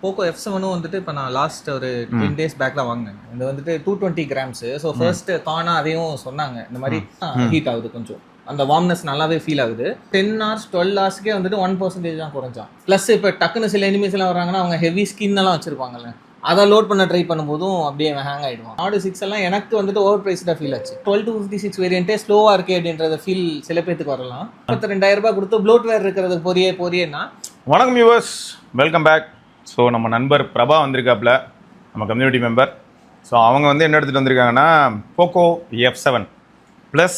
Poco F7 வந்துட்டு இப்போ நான் லாஸ்ட் ஒரு 10 டேஸ் பேக் தான் வாங்கினேன். இது வந்துட்டு 220 கிராம்ஸ். ஸோ ஃபர்ஸ்ட் கானா அதையும் சொன்னாங்க, இந்த மாதிரி ஹீட் ஆகுது, கொஞ்சம் அந்த வார்ம்னஸ் நல்லாவே ஃபீல் ஆகுது. 10 hours 12 ஹவர்ஸ்க்கே வந்துட்டு 1% தான் குறைஞ்சான். ப்ளஸ் இப்போ டக்குன்னு சில எனிமீஸ் எல்லாம் வராங்கன்னா அவங்க ஹெவி ஸ்கின் எல்லாம் வச்சிருப்பாங்கல்ல, அதை லோட் பண்ண ட்ரை பண்ணும்போதும் அப்படியே ஹேங் ஆகிடுவான். நாடு 6 எல்லாம் எனக்கு வந்துட்டு ஓவர் ப்ரைஸ்டாக ஃபீல் ஆச்சு. 12-56 வேரியன்ட்டே ஸ்லோவாக இருக்கே அப்படின்றத ஃபீல் சில பேருக்கு வரலாம். 22,000 ரூபாய் கொடுத்து ப்ளோட்வேர் இருக்கிறது பொரியே. வணக்கம் வியூவர்ஸ், வெல்கம் பேக். ஸோ நம்ம நண்பர் பிரபா வந்திருக்காப்புல, நம்ம கம்யூனிட்டி மெம்பர். ஸோ அவங்க வந்து என்ன எடுத்துகிட்டு வந்திருக்காங்கன்னா போக்கோ F7 ப்ளஸ்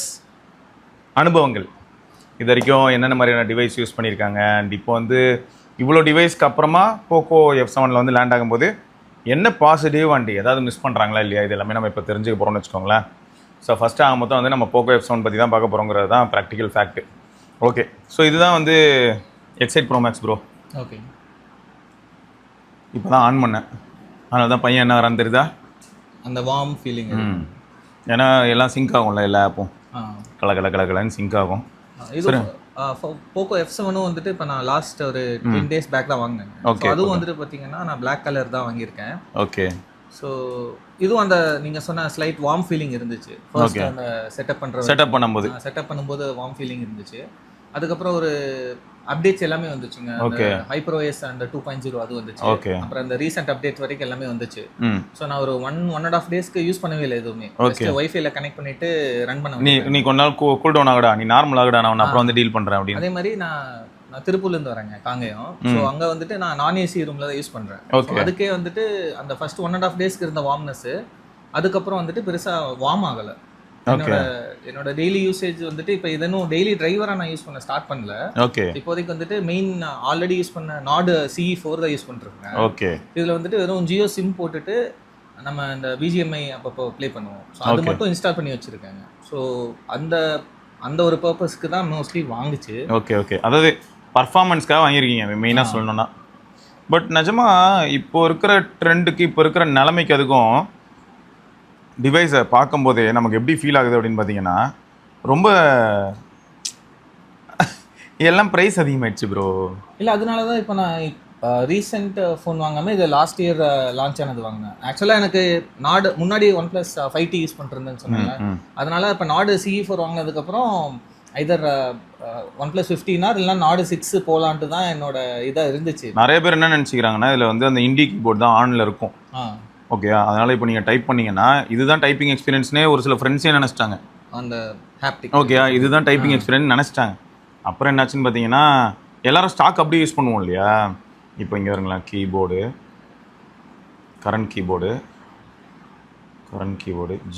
அனுபவங்கள். இது வரைக்கும் என்னென்ன மாதிரியான டிவைஸ் யூஸ் பண்ணியிருக்காங்க, அண்ட் இப்போ வந்து இவ்வளோ டிவைஸ்க்கு அப்புறமா போக்கோ F7 வந்து லேண்ட் ஆகும்போது என்ன பாசிட்டிவ் அண்ட் ஏதாவது மிஸ் பண்ணுறாங்களா இல்லையா, இது எல்லாமே நம்ம இப்போ தெரிஞ்சுக்க போகிறோம்னு வச்சுக்கோங்களேன். ஸோ ஃபஸ்ட்டு ஆக மொத்தம் வந்து நம்ம போக்கோ F7 பற்றி தான் பார்க்க போகிறோங்கிறது தான் ப்ராக்டிக்கல் ஃபேக்ட். ஓகே, ஸோ இதுதான் வந்து X8 Pro Max bro. Okay, இப்போ தான் ஆன் பண்ணேன், அதனால தான் பையன் என்ன வரான்னு தெரியுதா, அந்த வார்ம் ஃபீலிங். ஏன்னா எல்லாம் சிங்க் ஆகும்ல, எல்லா ஆப்பும் கலன்னு சிங்க் ஆகும். இது போக்கோ F7 வந்துட்டு இப்போ நான் லாஸ்ட் ஒரு 10 டேஸ் பேக் தான் வாங்கினேன். ஓகே, அதுவும் வந்துட்டு பார்த்தீங்கன்னா நான் பிளாக் கலர் தான் வாங்கியிருக்கேன். ஓகே, ஸோ இதுவும் அந்த நீங்கள் சொன்ன ஸ்லைட் வார்ம் ஃபீலிங் இருந்துச்சு. ஃபர்ஸ்ட் அந்த செட்டப் பண்ணும்போது வார்ம் ஃபீலிங் இருந்துச்சு. அதுக்கப்புறம் ஒரு அப்டேட்ஸ் எல்லாமே வந்துச்சுங்க. HyperOS அண்ட் 2.0 அது வந்துச்சு. அப்புறம் அந்த ரீசெண்ட் அப்டேட் வரைக்கும் எல்லாமே வந்துச்சு. ஸோ நான் ஒரு 1.5 டேஸ்க்கு யூஸ் பண்ணவே இல்லை எதுவுமே. வைஃபைல கனெக்ட் பண்ணிட்டு ரன் பண்ண. நீ கொஞ்ச நாள் கூல் டவுன் ஆகுடா, நீ நார்மல் ஆகுடா, நான் அப்புறம் வந்து டீல் பண்றேன் அப்படின்னு. அதே மாதிரி நான் திருப்பூர்லேருந்து வரேங்க, காங்கேயம். ஸோ அங்கே வந்துட்டு நான் நான் ஏசி ரூமில் தான் யூஸ் பண்ணுறேன். அதுக்கே வந்துட்டு அந்த ஃபர்ஸ்ட் 1.5 டேஸ்க்கு இருந்த வார்ம்னஸ் அதுக்கப்புறம் வந்துட்டு பெருசாக வார்ம் ஆகலை. என்னோட டெய்லி யூசேஜ் வந்துட்டு இப்போ இதனும் டெய்லி டிரைவரா நான் யூஸ் பண்ண ஸ்டார்ட் பண்ணல. ஓகே, இப்போதைக்கு வந்துட்டு மெயின் ஆல்ரெடி யூஸ் பண்ண நாடு CE4 தான் யூஸ் பண்ணிருக்கேன். ஓகே, இதுல வந்துட்டு வெறும் ஜியோ சிம் போட்டுட்டு நம்ம இந்த BGMI அப்பப்போ ப்ளே பண்ணுவோம். ஸோ அது மட்டும் இன்ஸ்டால் பண்ணி வச்சிருக்காங்க. ஸோ அந்த ஒரு பர்பஸ்க்கு தான் மோஸ்ட்லி வாங்குச்சு. ஓகே ஓகே, அதாவது பர்ஃபார்மன்ஸ்க்காக வாங்கியிருக்கீங்க மெயினாக சொல்லணும்னா. பட் நிஜமா இப்போ இருக்கிற ட்ரெண்டுக்கு, இப்போ இருக்கிற நிலைமைக்கு அதுக்கும் டிவைஸை பார்க்கும்போதே நமக்கு எப்படி ஃபீல் ஆகுது அப்படின்னு பார்த்தீங்கன்னா, ரொம்ப எல்லாம் ப்ரைஸ் அதிகமாகிடுச்சு ப்ரோ. இல்லை, அதனால தான் இப்போ நான் ரீசெண்ட் ஃபோன் வாங்காமல் இது லாஸ்ட் இயர் லான்ச் ஆனது வாங்கினேன். ஆக்சுவலாக எனக்கு நாடு முன்னாடி OnePlus 5T யூஸ் பண்ணிருந்தேன்னு சொன்னாங்க. அதனால இப்போ நாடு CE4 வாங்கினதுக்கப்புறம் ஐதர் OnePlus 15 இல்லைனா நாடு 6 போகலான்ட்டு தான் என்னோட இதாக இருந்துச்சு. நிறைய பேர் என்ன நினச்சிக்கிறாங்கன்னா, இதில் வந்து அந்த இண்டி கீபோர்ட் தான் ஆனில் இருக்கும். ஓகே, அதனால் இப்போ நீங்கள் டைப் பண்ணிங்கன்னா இதுதான் டைப்பிங் எக்ஸ்பீரியன்ஸ்னே ஒரு சில ஃப்ரெண்ட்ஸே நினச்சிட்டாங்க. அந்த ஹாப்டிக் ஓகே, இதுதான் டைப்பிங் எக்ஸ்பீரியன்ஸ் நினச்சிட்டாங்க. அப்புறம் என்னாச்சுன்னு பார்த்தீங்கன்னா, எல்லோரும் ஸ்டாக் அப்படியே யூஸ் பண்ணுவோம் இல்லையா. இப்போ இங்கே வருங்களா, கரண்ட் கீபோர்டு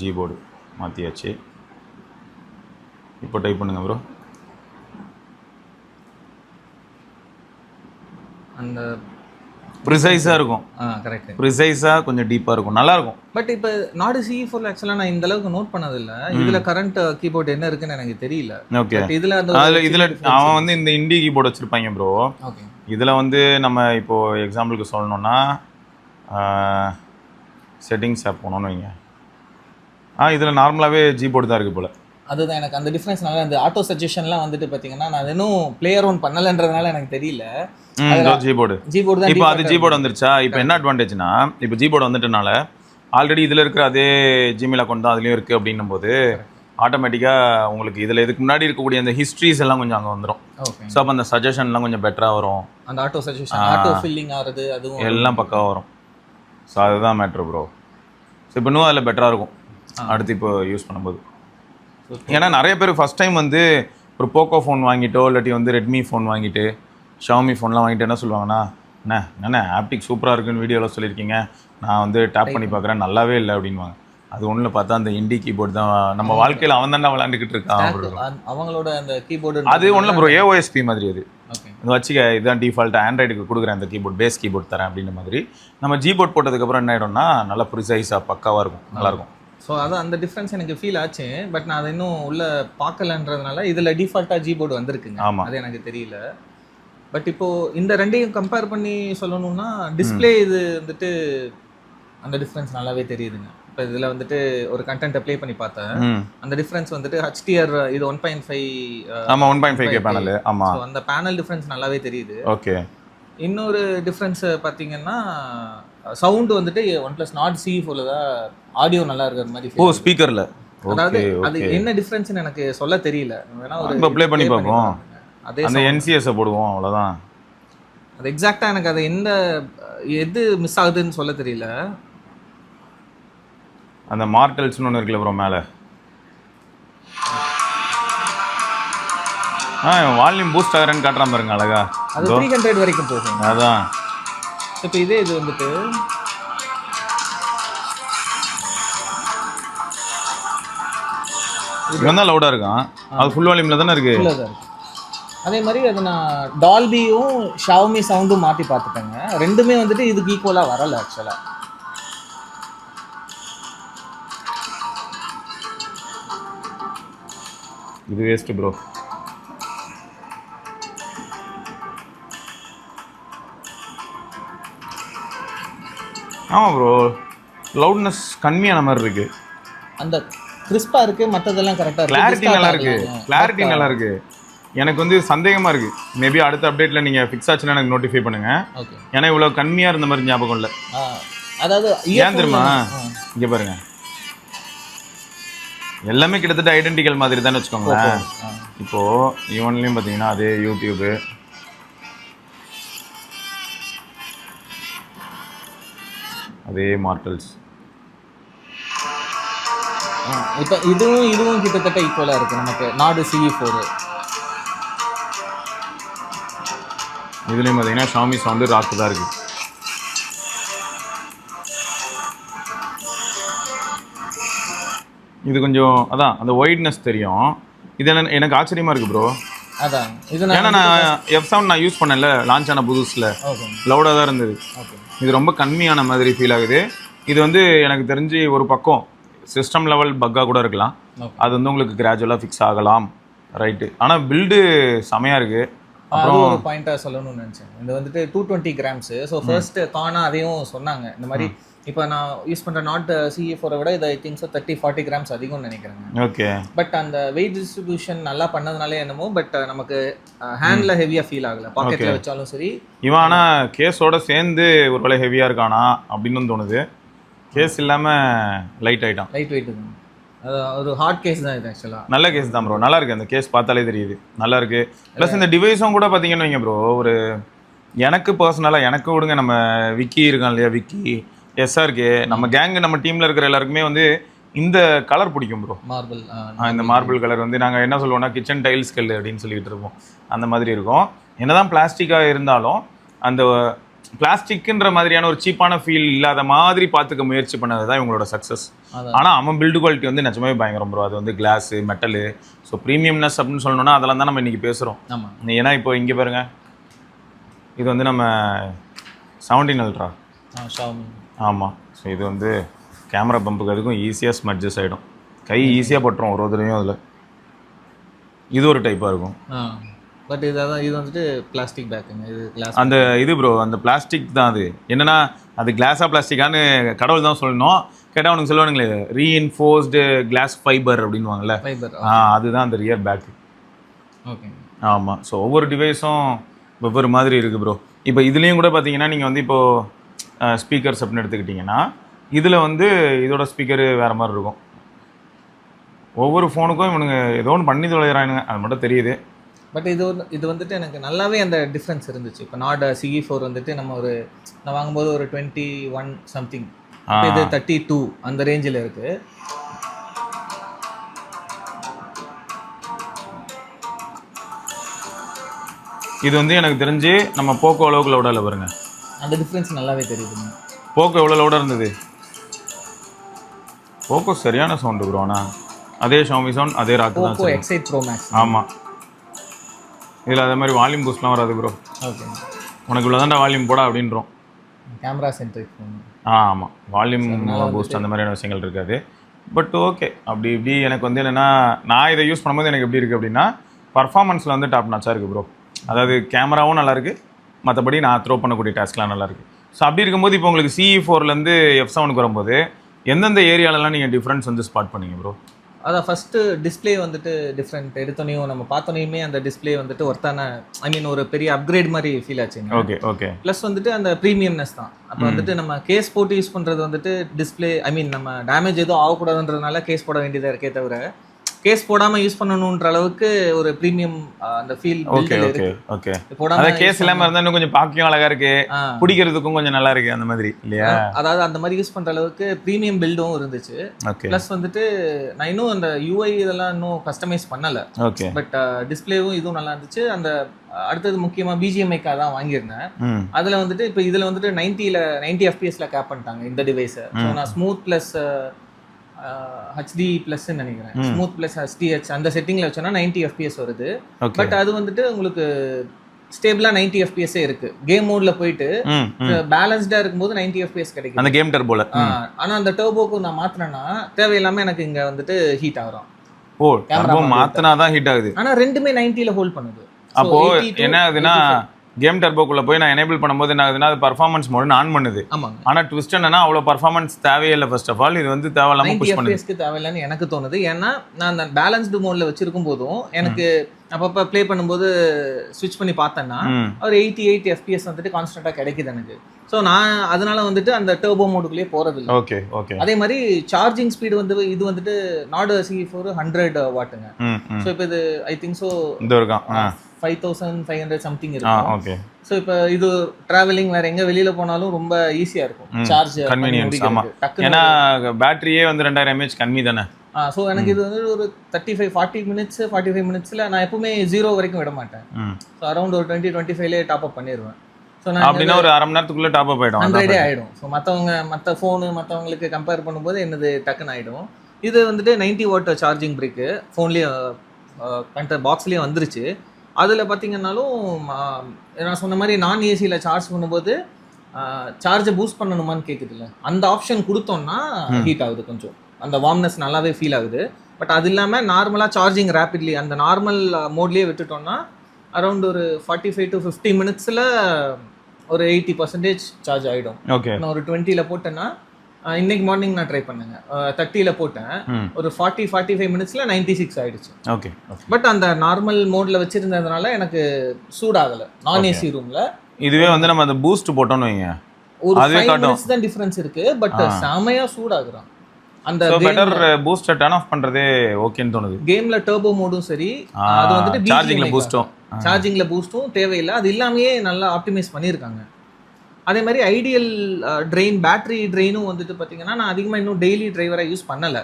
ஜிபோர்டு மாற்றியாச்சு. இப்போ டைப் பண்ணுங்க ப்ரோ. அந்த ப்ரிசைஸாக இருக்கும். கரெக்ட், ப்ரிசைஸாக கொஞ்சம் டீப்பாக இருக்கும், நல்லாயிருக்கும். பட் இப்போ நாடு CE4 ஆக்சுவலாக நான் இந்த அளவுக்கு நோட் பண்ணதில்லை. இதில் கரண்ட் கீபோர்டு என்ன இருக்குன்னு எனக்கு தெரியல. ஓகே, இதில் அவன் வந்து இந்த இண்டி கீபோர்டு வச்சுருப்பாங்க ப்ரோ. ஓகே, இதில் வந்து நம்ம இப்போது எக்ஸாம்பிளுக்கு சொல்லணும்னா செட்டிங்ஸ் ஆப் போனோன்னு வைங்க. இதில் நார்மலாகவே ஜிபோர்டு தான் இருக்குது போல். அதுதான் எனக்கு அந்த டிஃப்ரென்ஸ்னால அந்த ஆட்டோ சஜஷன்லாம் வந்துட்டு பார்த்தீங்கன்னா நான் இன்னும் பிளேயர் ஒன் பண்ணலைன்றதுனால எனக்கு தெரியல. ஜிபோர்டு தான். இப்போ அது ஜிபோர்டு வந்துருச்சா. இப்போ என்ன அட்வான்டேஜ்னா, இப்போ ஜிபோர்டு வந்துட்டனால ஆல்ரெடி இதில் இருக்கிற அதே ஜிமெயில் அக்கௌண்ட் தான் அதுலேயும் இருக்குது அப்படின்னும் போது ஆட்டோமேட்டிக்காக உங்களுக்கு இதில் இதுக்கு முன்னாடி இருக்கக்கூடிய அந்த ஹிஸ்ட்ரிஸ் எல்லாம் கொஞ்சம் அங்கே வந்துடும். ஸோ அப்போ அந்த சஜஷன்லாம் கொஞ்சம் பெட்டராக வரும். அந்த ஆட்டோ சஜஷன், ஆட்டோ ஃபில்லிங் ஆகிறது அதுவும் எல்லாம் பக்காவாக வரும். ஸோ அதுதான் மேட்ரு ப்ரோ. ஸோ இப்போ இன்னும் அதில் பெட்டராக இருக்கும் அடுத்து இப்போ யூஸ் பண்ணும்போது. ஏன்னா நிறைய பேர் ஃபஸ்ட் டைம் வந்து ஒரு போக்கோ ஃபோன் வாங்கிட்டோ இல்லாட்டி வந்து ரெட்மி ஃபோன் வாங்கிட்டு ஷாமி ஃபோன்லாம் வாங்கிட்டு என்ன சொல்லுவாங்கன்னா, என்ன ஆப்டிக் சூப்பராக இருக்குன்னு வீடியோவில் சொல்லியிருக்கீங்க, நான் வந்து டேப் பண்ணி பார்க்குறேன் நல்லாவே இல்லை அப்படின்வாங்க. அது ஒன்றில் பார்த்தா அந்த இண்டி கீபோர்டு தான் நம்ம வாழ்க்கையில் அவன் தானே விளையாண்டுக்கிட்டு இருக்கான். அவங்களோட அந்த கீபோர்டு அது ஒன்றும் ப்ரோ, AOSP மாதிரி அது. இது வச்சுக்க, இதுதான் டிஃபால்ட்டாக ஆண்ட்ராய்டுக்கு கொடுக்குறேன் அந்த கீபோர்ட், பேஸ் கீபோர்ட் தரேன் அப்படின்ற மாதிரி. நம்ம ஜிபோர்ட் போட்டதுக்கப்புறம் என்ன ஆகிடும்னா நல்லா ப்ரிசைஸாக பக்காவாக இருக்கும், நல்லாயிருக்கும். ஸோ அதான் அந்த டிஃப்ரென்ஸ் எனக்கு ஃபீல் ஆச்சு. பட் நான் அதை இன்னும் உள்ள பார்க்கலன்றதுனால இதில் டிஃபால்ட்டாக ஜிபோர்டு வந்திருக்குங்க. ஆமாம், அது எனக்கு தெரியல. பட் இப்போது இந்த ரெண்டையும் கம்பேர் பண்ணி சொல்லணும்னா டிஸ்பிளே இது வந்துட்டு அந்த டிஃப்ரென்ஸ் நல்லாவே தெரியுதுங்க. இப்போ இதில் வந்துட்டு ஒரு கண்டென்ட்டை ப்ளே பண்ணி பார்த்தேன். அந்த டிஃப்ரென்ஸ் வந்துட்டு HDR இது 1.5. ஆமாம், 1.5K பேனல். ஆமாம், அந்த பேனல் டிஃப்ரென்ஸ் நல்லாவே தெரியுது. ஓகே, இன்னொரு டிஃப்ரென்ஸ் பார்த்தீங்கன்னா சவுண்டு வந்துட்டு OnePlus Nord CE4ல தான் ஆடியோ நல்லா இருக்கிற மாதிரி ஓ ஸ்பீக்கரில். அதாவது அது என்ன டிஃப்ரென்ஸ்னு எனக்கு சொல்ல தெரியல. வேணா ஒரு ப்ளே பண்ணி பார்ப்போம். அதே அந்த NCS போடுவோம் அவ்வளோதான். அது எக்ஸாக்டாக எனக்கு அது எது மிஸ் ஆகுதுன்னு சொல்ல தெரியல. அந்த மார்டல்ஸ்னு ஒன்று இருக்குல்ல ப்ரோ மேலே. வால்யூம் பூஸ்ட் ஆகிறேன்னு காட்டுறான் பாருங்க அழகா. அது 300 வரைக்கும் போகும். அதான் இப்போ இது வந்துட்டு இவன் தான் லவுடாக இருக்கான். அது ஃபுல் வால்யூமில் தானே இருக்கு. அதே மாதிரி அது நான் டால்பியும் ஷாவுமி சவுண்டும் மாற்றி பார்த்துட்டேங்க. ரெண்டுமே வந்துட்டு இதுக்கு ஈக்குவலாக வரலை ஆக்சுவலாக. இது வேஸ்ட் ப்ரோ. ஆமாம் ப்ரோ, லவுட்னஸ் கம்மியான மாதிரி இருக்கு. அந்த கிறிஸ்பாக இருக்கு, மற்றதெல்லாம் கரெக்டாக இருக்கு. கிளாரிட்டி நல்லா இருக்கு. கிளாரிட்டி நல்லா இருக்கு. எனக்கு வந்து சந்தேகமாக இருக்கு. மேபி அடுத்த அப்டேட்டில் நீங்கள் ஃபிக்ஸ் ஆச்சுன்னா எனக்கு நோட்டிஃபை பண்ணுங்க. ஓகே. ஏன்னா இவ்வளோ கம்மியாக இருந்த மாதிரி ஞாபகம் இல்லை. அதாவது ஏன் தெரியுமா, இங்கே பாருங்க எல்லாமே கிட்டத்தட்ட ஐடென்டிக்கல் மாதிரி தானே வச்சுக்கோங்களேன். இப்போது ஈவன்லேயும் பார்த்தீங்கன்னா அதே யூடியூபு, அதே மார்டல்ஸ். இப்போ இதுவும் கிட்டத்தட்ட ஈக்குவலாக இருக்குது நமக்கு Nord CE4. இதுலேயும் பார்த்தீங்கன்னா ஷாமி சவுண்டு ராக்கு தான் இருக்குது. இது கொஞ்சம் அதான் அந்த ஒய்ட்னஸ் தெரியும். இது எனக்கு ஆச்சரியமாக இருக்குது ப்ரோ. அதான் ஏன்னா நான் F7 நான் யூஸ் பண்ணல, லான்ச் ஆன புதுசில் லவுடாக தான் இருந்தது. இது ரொம்ப கம்மியான மாதிரி ஃபீல் ஆகுது. இது வந்து எனக்கு தெரிஞ்சு ஒரு பக்கம் சிஸ்டம் லெவல் பக்காக கூட இருக்கலாம். அது வந்து உங்களுக்கு கிராஜுவலாக ஃபிக்ஸ் ஆகலாம். ரைட்டு. ஆனால் பில்டு செமையாக இருக்குது. அப்புறம் ஒரு பாயிண்ட்டாக சொல்லணும்னு நினச்சேன். இது வந்துட்டு 220 கிராம்ஸு. ஸோ ஃபர்ஸ்ட் கானா அதையும் சொன்னாங்க. இந்த மாதிரி இப்போ நான் யூஸ் பண்ணுற Nord CE4 விட இது ஐ திங்க் 30-40 கிராம்ஸ் அதிகம்னு நினைக்கிறேங்க. ஓகே. பட் அந்த வெயிட் டிஸ்ட்ரிபியூஷன் நல்லா பண்ணதுனாலே என்னமோ, பட் நமக்கு ஹேண்டில் ஹெவியாக ஃபீல் ஆகலை. பாக்கெட்டில் வச்சாலும் சரி. இவன் ஆனால் கேஸோட சேர்ந்து ஒரு வேலை ஹெவியாக இருக்கானா அப்படின்னு தோணுது. கேஸ் இல்லாமல் லைட் ஆகிட்டான். லைட் வெயிட் தான். அது ஒரு ஹார்ட் கேஸ் தான் இது ஆக்சுவலாக. நல்ல கேஸ் தான் ப்ரோ. நல்லா இருக்குது. அந்த கேஸ் பார்த்தாலே தெரியுது நல்லா இருக்குது. ப்ளஸ் இந்த டிவைஸும் கூட பார்த்தீங்கன்னு வைங்க ப்ரோ, ஒரு எனக்கு பர்சனலாக எனக்கு விடுங்க, நம்ம விக்கி இருக்கான் இல்லையா, விக்கி SRK, நம்ம கேங்கு நம்ம டீமில் இருக்கிற எல்லாருக்குமே வந்து இந்த கலர் பிடிக்கும் ப்ரோ. மார்பிள். இந்த மார்பிள் கலர் வந்து நாங்கள் என்ன சொல்லுவோம்னா கிச்சன் டைல்ஸ் கல் அப்படின்னு சொல்லிட்டு இருப்போம். அந்த மாதிரி இருக்கும். என்னதான் பிளாஸ்டிக்காக இருந்தாலும் அந்த பிளாஸ்டிக்ன்ற மாதிரியான ஒரு சீப்பான ஃபீல் இல்லாத மாதிரி பார்த்துக்க முயற்சி பண்ணது தான் இவங்களோட சக்ஸஸ். ஆனால் அவன் பில்டு குவாலிட்டி வந்து நிஜமே பயங்கரம் ப்ரோ. அது வந்து கிளாஸு, மெட்டலு, ஸோ ப்ரீமியம்னஸ் அப்படின்னு சொல்லணும்னா அதெல்லாம் தான் நம்ம இன்றைக்கி பேசுகிறோம். ஆமாம். ஏன்னா இப்போ இங்கே பாருங்க, இது வந்து நம்ம 17 அல்ட்ரா. ஆமாம். ஸோ இது வந்து கேமரா பம்புக்கு அதுக்கும் ஈஸியாக ஸ்மட்ஜஸ் ஆகிடும். கை ஈஸியாக பட்டுரும் ஒரு தடவையும். அதில் இது ஒரு டைப்பாக இருக்கும். பட் இது வந்துட்டு பிளாஸ்டிக் பேக்குங்க. இது கிளாஸ். அந்த இது ப்ரோ, அந்த பிளாஸ்டிக் தான். அது என்னன்னா அது கிளாஸாக பிளாஸ்டிக்கான்னு கடவுள் தான் சொல்லணும். கேட்டால் அவனுக்கு சொல்லுவானுங்களே ரீஇன்ஃபோர்ஸ்டு கிளாஸ் ஃபைபர் அப்படின்வாங்கல்ல, அதுதான் அந்த ரியர் பேக்கு. ஓகே. ஆமாம். ஸோ ஒவ்வொரு டிவைஸும் ஒவ்வொரு மாதிரி இருக்குது ப்ரோ. இப்போ இதுலேயும் கூட பார்த்தீங்கன்னா நீங்கள் வந்து இப்போது ஸ்பீக்கர்ஸ் அப்படின்னு எடுத்துக்கிட்டிங்கன்னா இதில் வந்து இதோட ஸ்பீக்கரு வேறு மாதிரி இருக்கும். ஒவ்வொரு ஃபோனுக்கும் இவனுங்க ஏதோ ஒன்று பண்ணி தொலைகிறானுங்க, அது மட்டும் தெரியுது. பட் இது வந்துட்டு எனக்கு நல்லாவே அந்த டிஃப்ரென்ஸ் இருந்துச்சு. இப்போ Nord CE4 வந்துட்டு நான் வாங்கும்போது ஒரு 21 சம்திங், இது 32 அந்த ரேஞ்சில் இருக்குது. இது வந்து எனக்கு தெரிஞ்சு நம்ம போக்கோ அளவுக்கு லவுடாக பாருங்க. அந்த டிஃப்ரென்ஸ் நல்லாவே தெரியுதுங்க. போக்கோ எவ்வளோ லவுடாக இருந்தது. போக்கோ சரியான சவுண்டு ப்ரோ. ஆனால் அதே ஷாமி சவுண்ட், அதே ராக்கு தான். Poco X8 Pro Max. ஆமாம். இதில் அதே மாதிரி வால்யூம் பூஸ்ட்லாம் வராது ப்ரோ. ஓகே. உனக்கு இவ்வளோ தான்டா வால்யூம் போடா அப்படின்றோம். Camera centric phone. ஆமாம். வால்யூம் பூஸ்ட் அந்த மாதிரியான விஷயங்கள் இருக்காது. பட் ஓகே, அப்படி இப்படி எனக்கு வந்து என்னென்னா, நான் இதை யூஸ் பண்ணும்போது எனக்கு எப்படி இருக்குது அப்படின்னா, பர்ஃபார்மன்ஸில் வந்து டாப் நாச்சாக இருக்குது ப்ரோ. அதாவது கேமராவும் நல்லாயிருக்கு, மற்றபடி நான் த்ரோ பண்ணக்கூடிய டாஸ்க்லாம் நல்லாயிருக்கு. ஸோ அப்படி இருக்கும்போது இப்போ உங்களுக்கு CE4லேருந்து F7க்கு வரும்போது எந்தெந்த ஏரியாலலாம் நீங்கள் டிஃப்ரென்ஸ் வந்து ஸ்பாட் பண்ணீங்க ப்ரோ? அதான் ஃபர்ஸ்ட் டிஸ்ப்ளே வந்துட்டு டிஃப்ரெண்ட். எடுத்தோனையும் நம்ம பார்த்தோனையுமே அந்த டிஸ்ப்ளே வந்துட்டு ஒருத்தான ஐ மீன் ஒரு பெரிய அப்கிரேட் மாதிரி ஃபீல் ஆச்சுங்க. Okay okay. ப்ளஸ் வந்துட்டு அந்த ப்ரீமியம்னஸ் தான். அப்போ வந்துட்டு நம்ம கேஸ் போட்டு யூஸ் பண்ணுறது வந்துட்டு டிஸ்ப்ளே ஐ மீன் நம்ம டேமேஜ் எதுவும் ஆகக்கூடாதுன்றதுனால கேஸ் போட வேண்டியதாக இருக்கே தவிர கேஸ் போடாம யூஸ் பண்ணணும்ன்ற அளவுக்கு ஒரு ப்ரீமியம் அந்த ஃபீல் ஓகே ஓகே ஓகே. போடாம கேஸ் இல்லாம இருந்தா இன்னும் கொஞ்சம் பார்க்கவும் அழகா இருக்கு, பிடிக்கிறதுக்கும் கொஞ்சம் நல்லா இருக்கு அந்த மாதிரி இல்லையா? அதாவது அந்த மாதிரி யூஸ் பண்ற அளவுக்கு ப்ரீமியம் பில்டும் இருந்துச்சு. ப்ளஸ் வந்துட்டு நான் இன்னும் அந்த யூஐ இதெல்லாம் இன்னும் கஸ்டமைஸ் பண்ணல. ஓகே. பட் டிஸ்ப்ளேவும் இதுவும் நல்லா இருந்துச்சு. அந்த அடுத்தது முக்கியமா பிஜிஎம்ஐக்காக தான் வாங்கியிருந்தேன். அதுல வந்துட்டு இப்போ இதுல வந்துட்டு 90 FPSல கேப் பண்ணிட்டாங்க இந்த டிவைஸை. ஸோ நான் ஸ்மூத் பிளஸ் HD பிளஸ் நினைக்கிறேன், ஸ்மூத் பிளஸ் HDH அந்த செட்டிங்ல வச்சோன்னா 90 FPS வருது. பட் அது வந்துட்டு உங்களுக்கு ஸ்டேபிளா 90 FPS இருக்கு. கேம் மோட்ல போயிட்டு பேலன்ஸ்டா இருக்கும்போது 90 FPS கிடைக்கும் அந்த கேம் டர்போல. ஆனா அந்த டர்போக்கு நான் மாத்தினேன்னா தேவையில்லாம எனக்கு இங்க வந்துட்டு ஹீட் ஆகும். ஓ, டர்போ மாத்தினா தான் ஹீட் ஆகுது. ஆனா ரெண்டுமே 90ல ஹோல்ட் பண்ணுது. அப்போ என்ன ஆகுதுன்னா கேம் டர்போக்குள்ள போய் நான் எனேபிள் பண்ணும்போது என்ன ஆகுதுன்னா அது பர்ஃபார்மன்ஸ் மோட் ஆன் பண்ணுது. ஆனா ட்விஸ்ட் என்னன்னா அவ்வளவு பர்ஃபார்மன்ஸ் தேவையில்லை. ஃபர்ஸ்ட் ஆஃப் ஆல் இது வந்து தேவையில்லாம புஷ் பண்ணுது. 90 FPS தேவையில்லைன்னு எனக்கு தோணுது. ஏன்னா நான் அந்த பேலன்ஸ்டு மோட்ல வச்சிருக்கும் போதும் எனக்கு அப்பப்ப ப்ளே பண்ணும்போது ஸ்விட்ச் பண்ணி பார்த்தேன்னா ஒரு 88 FPS வந்துட்டு கான்ஸ்டன்டா கிடைக்குது எனக்கு. ஸோ நான் அதனால வந்துட்டு அந்த டர்போ மோடுக்குள்ளேயே போறது இல்லை. Okay okay. அதே மாதிரி சார்ஜிங் ஸ்பீடு வந்து இது வந்துட்டு நாட் CE4 100 வாட்டுங்க. ஸோ இப்போ இது ஐ திங்க் ஸோ இந்த இருக்கும் 5500 சம்திங் இருக்கும். ஓகே. ஸோ இப்போ இது டிராவலிங் வேற எங்க வெளியில போனாலும் ரொம்ப ஈஸியா இருக்கும் சார்ஜ் கன்வீனியன்ஸ். ஆமா, ஏன்னா பேட்டரியே வந்து 2000 mAh கம்மி தானே. ஸோ எனக்கு இது வந்து ஒரு 45 மினிட்ஸ்ல நான் எப்பவுமே 0 வரைக்கும் விட மாட்டேன். ஸோ அரௌண்ட் ஒரு 20-25லேயே டாப் அப் பண்ணிடுவேன். ஸோ நான் அப்படின்னா ஒரு அரை மணி நேரத்துக்குள்ள டாப் அப் ஆயிடும், 100 ஆயிடும். ஸோ மற்ற ஃபோனு மற்றவங்களுக்கு கம்பேர் பண்ணும்போது என்னது டக்குன்னு ஆயிடும். இது வந்துட்டு 90 வாட் சார்ஜிங் பிரேக்கு ஃபோன்லேயே பாக்ஸ்லேயே வந்துருச்சு. அதில் பார்த்தீங்கன்னாலும் நான் சொன்ன மாதிரி நான் ஏசியில் சார்ஜ் பண்ணும்போது சார்ஜை பூஸ்ட் பண்ணணுமான்னு கேட்குதுல்ல, அந்த ஆப்ஷன் கொடுத்தோம்னா ஹீட் ஆகுது கொஞ்சம், அந்த வார்ம்னஸ் நல்லாவே ஃபீல் ஆகுது. பட் அது இல்லாமல் நார்மலாக சார்ஜிங் ரேப்பிட்லி அந்த நார்மல் மோட்லேயே விட்டுட்டோம்னா அரௌண்ட் ஒரு 45 to 50 மினிட்ஸில் ஒரு 80% சார்ஜ் ஆகிடும். ஓகே. நான் ஒரு 20ல் போட்டேன்னா இன்னைக்கு மார்னிங் நான் ட்ரை பண்ணேங்க, 30ல் போட்டேன், ஒரு 40-45 மினிட்ஸில் 96 ஆயிடுச்சு. ஓகே. பட் அந்த நார்மல் மோட்ல வச்சிருந்ததுனால எனக்கு சூடாகலை நான் ஏசி ரூம்ல. இதுவே வந்து நம்ம அந்த பூஸ்ட் போட்டோம்னு வைங்க ஒரு 5 மினிட்ஸ் தான் டிஃபரன்ஸ் இருக்கு. பட் செமையா சூடாகுறான். அந்த பெட்டர் பூஸ்ட் டர்ன் ஆஃப் பண்றதே ஓகேன்னு தோணுது. கேம்ல டர்போ மோடும் சரி, அது வந்துட்டு சார்ஜிங்ல பூஸ்டும் தேவையில்லை. அது இல்லாமயே நல்லா ஆப்டிமைஸ் பண்ணியிருக்காங்க. அதே மாதிரி ஐடியல் ட்ரெயின் பேட்டரி ட்ரெயினும் வந்துட்டு பார்த்தீங்கன்னா நான் அதிகமாக இன்னும் டெய்லி டிரைவராக யூஸ் பண்ணலை.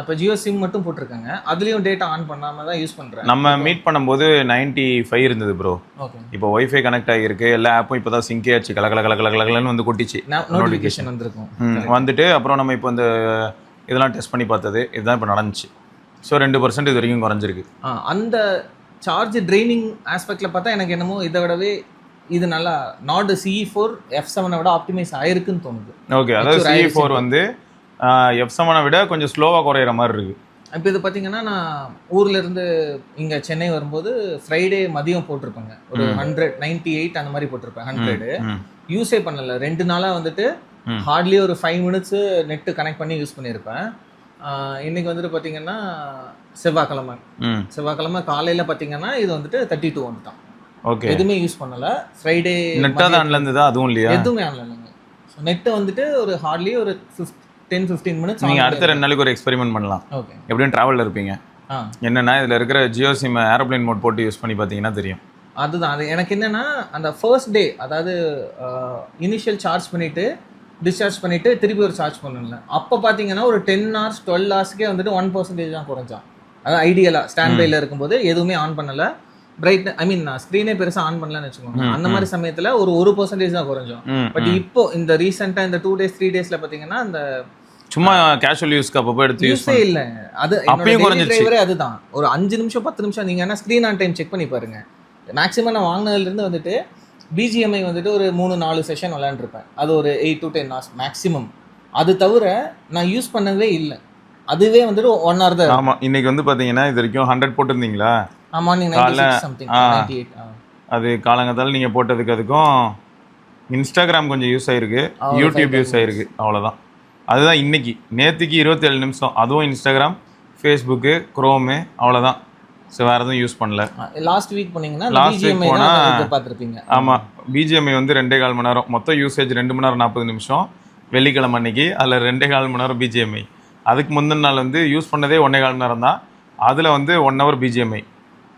இப்போ ஜியோ சிம் மட்டும் போட்டிருக்காங்க, அதுலேயும் டேட்டா ஆன் பண்ணாமல் தான் யூஸ் பண்ணுறேன். நம்ம மீட் பண்ணும்போது 95 இருந்தது ப்ரோ. ஓகே. இப்போ ஒய்ஃபை கனெக்ட் ஆகிருக்கு, எல்லா ஆப்பும் இப்போ தான் சிங்கே ஆச்சு, கலகலன்னு வந்து கொட்டிச்சு, நோட்டிஃபிகேஷன் வந்துருக்கும். வந்துட்டு அப்புறம் நம்ம இப்போ இந்த இதெல்லாம் டெஸ்ட் பண்ணி பார்த்தது இதுதான் இப்போ நடந்துச்சு. ஸோ 2% இது வரைக்கும் குறைஞ்சிருக்கு. அந்த சார்ஜ் ட்ரெயினிங் ஆஸ்பெக்டில் பார்த்தா எனக்கு என்னமோ இதை விடவே இது நல்லா நாட் CE4 F7 விட ஆப்டிமைஸ் ஆயிருக்குன்னு தோணுது. ஓகே. அதாவது CE4 வந்து F7 விட கொஞ்சம் ஸ்லோவாக குறையிற மாதிரி இருக்கு. இப்போ இது பார்த்தீங்கன்னா நான் ஊர்ல இருந்து இங்கே சென்னை வரும்போது ஃப்ரைடே மதியம் போட்டிருப்பேங்க, ஒரு 198 அந்த மாதிரி போட்டிருப்பேன். 100 யூஸே பண்ணல, 2 நாளாக வந்துட்டு ஹார்ட்லி ஒரு 5 மினிட்ஸ் நெட்டு கனெக்ட் பண்ணி யூஸ் பண்ணியிருப்பேன். இன்னைக்கு வந்துட்டு பார்த்தீங்கன்னா செவ்வாய்க்கிழமை காலையில் பார்த்தீங்கன்னா இது வந்துட்டு 32 வந்துட்டான். ஓகே. எதுவுமே யூஸ் பண்ணல. ஃப்ரைடே நெட் ஆன்ல இருந்ததா? அதுவும் இல்லையா? எதுவுமே ஆன்ல இல்லைங்க. ஸோ நெட் வந்துட்டு ஒரு ஹார்ட்லி ஒரு 10-15 மினிட்ஸ். நீங்கள் அடுத்த 2 நாளைக்கு ஒரு எக்ஸ்பெரிமெண்ட் பண்ணலாம். ஓகே. எப்படியும் ட்ராவலில் இருப்பீங்க, என்னன்னா இதில் இருக்கிற ஜியோ சிம் ஏரோப்ளைன் மோட் போட்டு யூஸ் பண்ணி பார்த்தீங்கன்னா தெரியும். அதுதான் அது எனக்கு என்னன்னா அந்த ஃபர்ஸ்ட் டே, அதாவது இனிஷியல் சார்ஜ் பண்ணிட்டு டிஸ்சார்ஜ் பண்ணிட்டு திருப்பி ஒரு சார்ஜ் பண்ணல, அப்போ பார்த்தீங்கன்னா ஒரு 10 hours 12 ஹவர்ஸ்க்கே வந்துட்டு 1% தான் குறைஞ்சான். அதாவது ஐடியலாக ஸ்டாண்ட் பைல இருக்கும்போது எதுவுமே ஆன் பண்ணல, பிரைட் ஐ மீன் ஸ்க்ரீனே பெருசா ஆன் பண்ணலன்னு வச்சுக்கோங்க. அந்த மாதிரி சமயத்துல ஒரு 1% தான் குறைஞ்சோம். பட் இப்போ இந்த ரீசெண்டா இந்த 2 days 3 daysல பாத்தீங்கன்னா அந்த சும்மா கேஷுவல் யூஸ்க்கு அப்பப்போ எடுத்து யூஸே இல்ல, அது அப்பயும் குறைஞ்சிருச்சு. அதுதான் ஒரு 5 நிமிஷம் 10 நிமிஷம் நீங்க என்ன ஸ்க்ரீன் ஆன் டைம் செக் பண்ணி பாருங்க. மேக்ஸிமம் நான் வாங்கினதுல இருந்து வந்துட்டு பிஜிஎம்ஐ வந்துட்டு ஒரு 3-4 செஷன் விளையாண்டுருப்பேன், அது ஒரு 8 to 10 hours மேக்ஸிமம். அது தவிர நான் யூஸ் பண்ணவே இல்லை, அதுவே வந்துட்டு 1 hour தான். ஆமா. இன்னைக்கு வந்து பாத்தீங்கன்னா இது வரைக்கும் 100 போட்டிருந்தீங்களா? அது காலங்கத்தால நீங்கள் போட்டதுக்கு அதுக்கும் இன்ஸ்டாகிராம் கொஞ்சம் யூஸ் ஆயிருக்கு, யூடியூப் யூஸ் ஆயிருக்கு, அவ்வளோதான். அதுதான் இன்னைக்கு. நேற்றுக்கு 27 நிமிஷம், அதுவும் இன்ஸ்டாகிராம் ஃபேஸ்புக்கு, குரோமு அவ்வளோதான். ஸோ வேறு எதுவும் யூஸ் பண்ணல. லாஸ்ட் வீக் போனீங்கன்னா லாஸ்ட் வீக் போனால் பார்த்துருப்பீங்க. ஆமாம், பிஜிஎம்ஐ வந்து 2.25 மணி நேரம், மொத்தம் யூசேஜ் 2 மணி நேரம் 40 நிமிஷம் வெள்ளிக்கிழமை அன்னைக்கு. அதில் 2.25 மணி நேரம் பிஜிஎம்ஐ. அதுக்கு முந்தின நாள் வந்து யூஸ் பண்ணதே 1.25 மணி நேரம் தான். அதில் வந்து 1 ஹவர் பிஜிஎம்ஐ.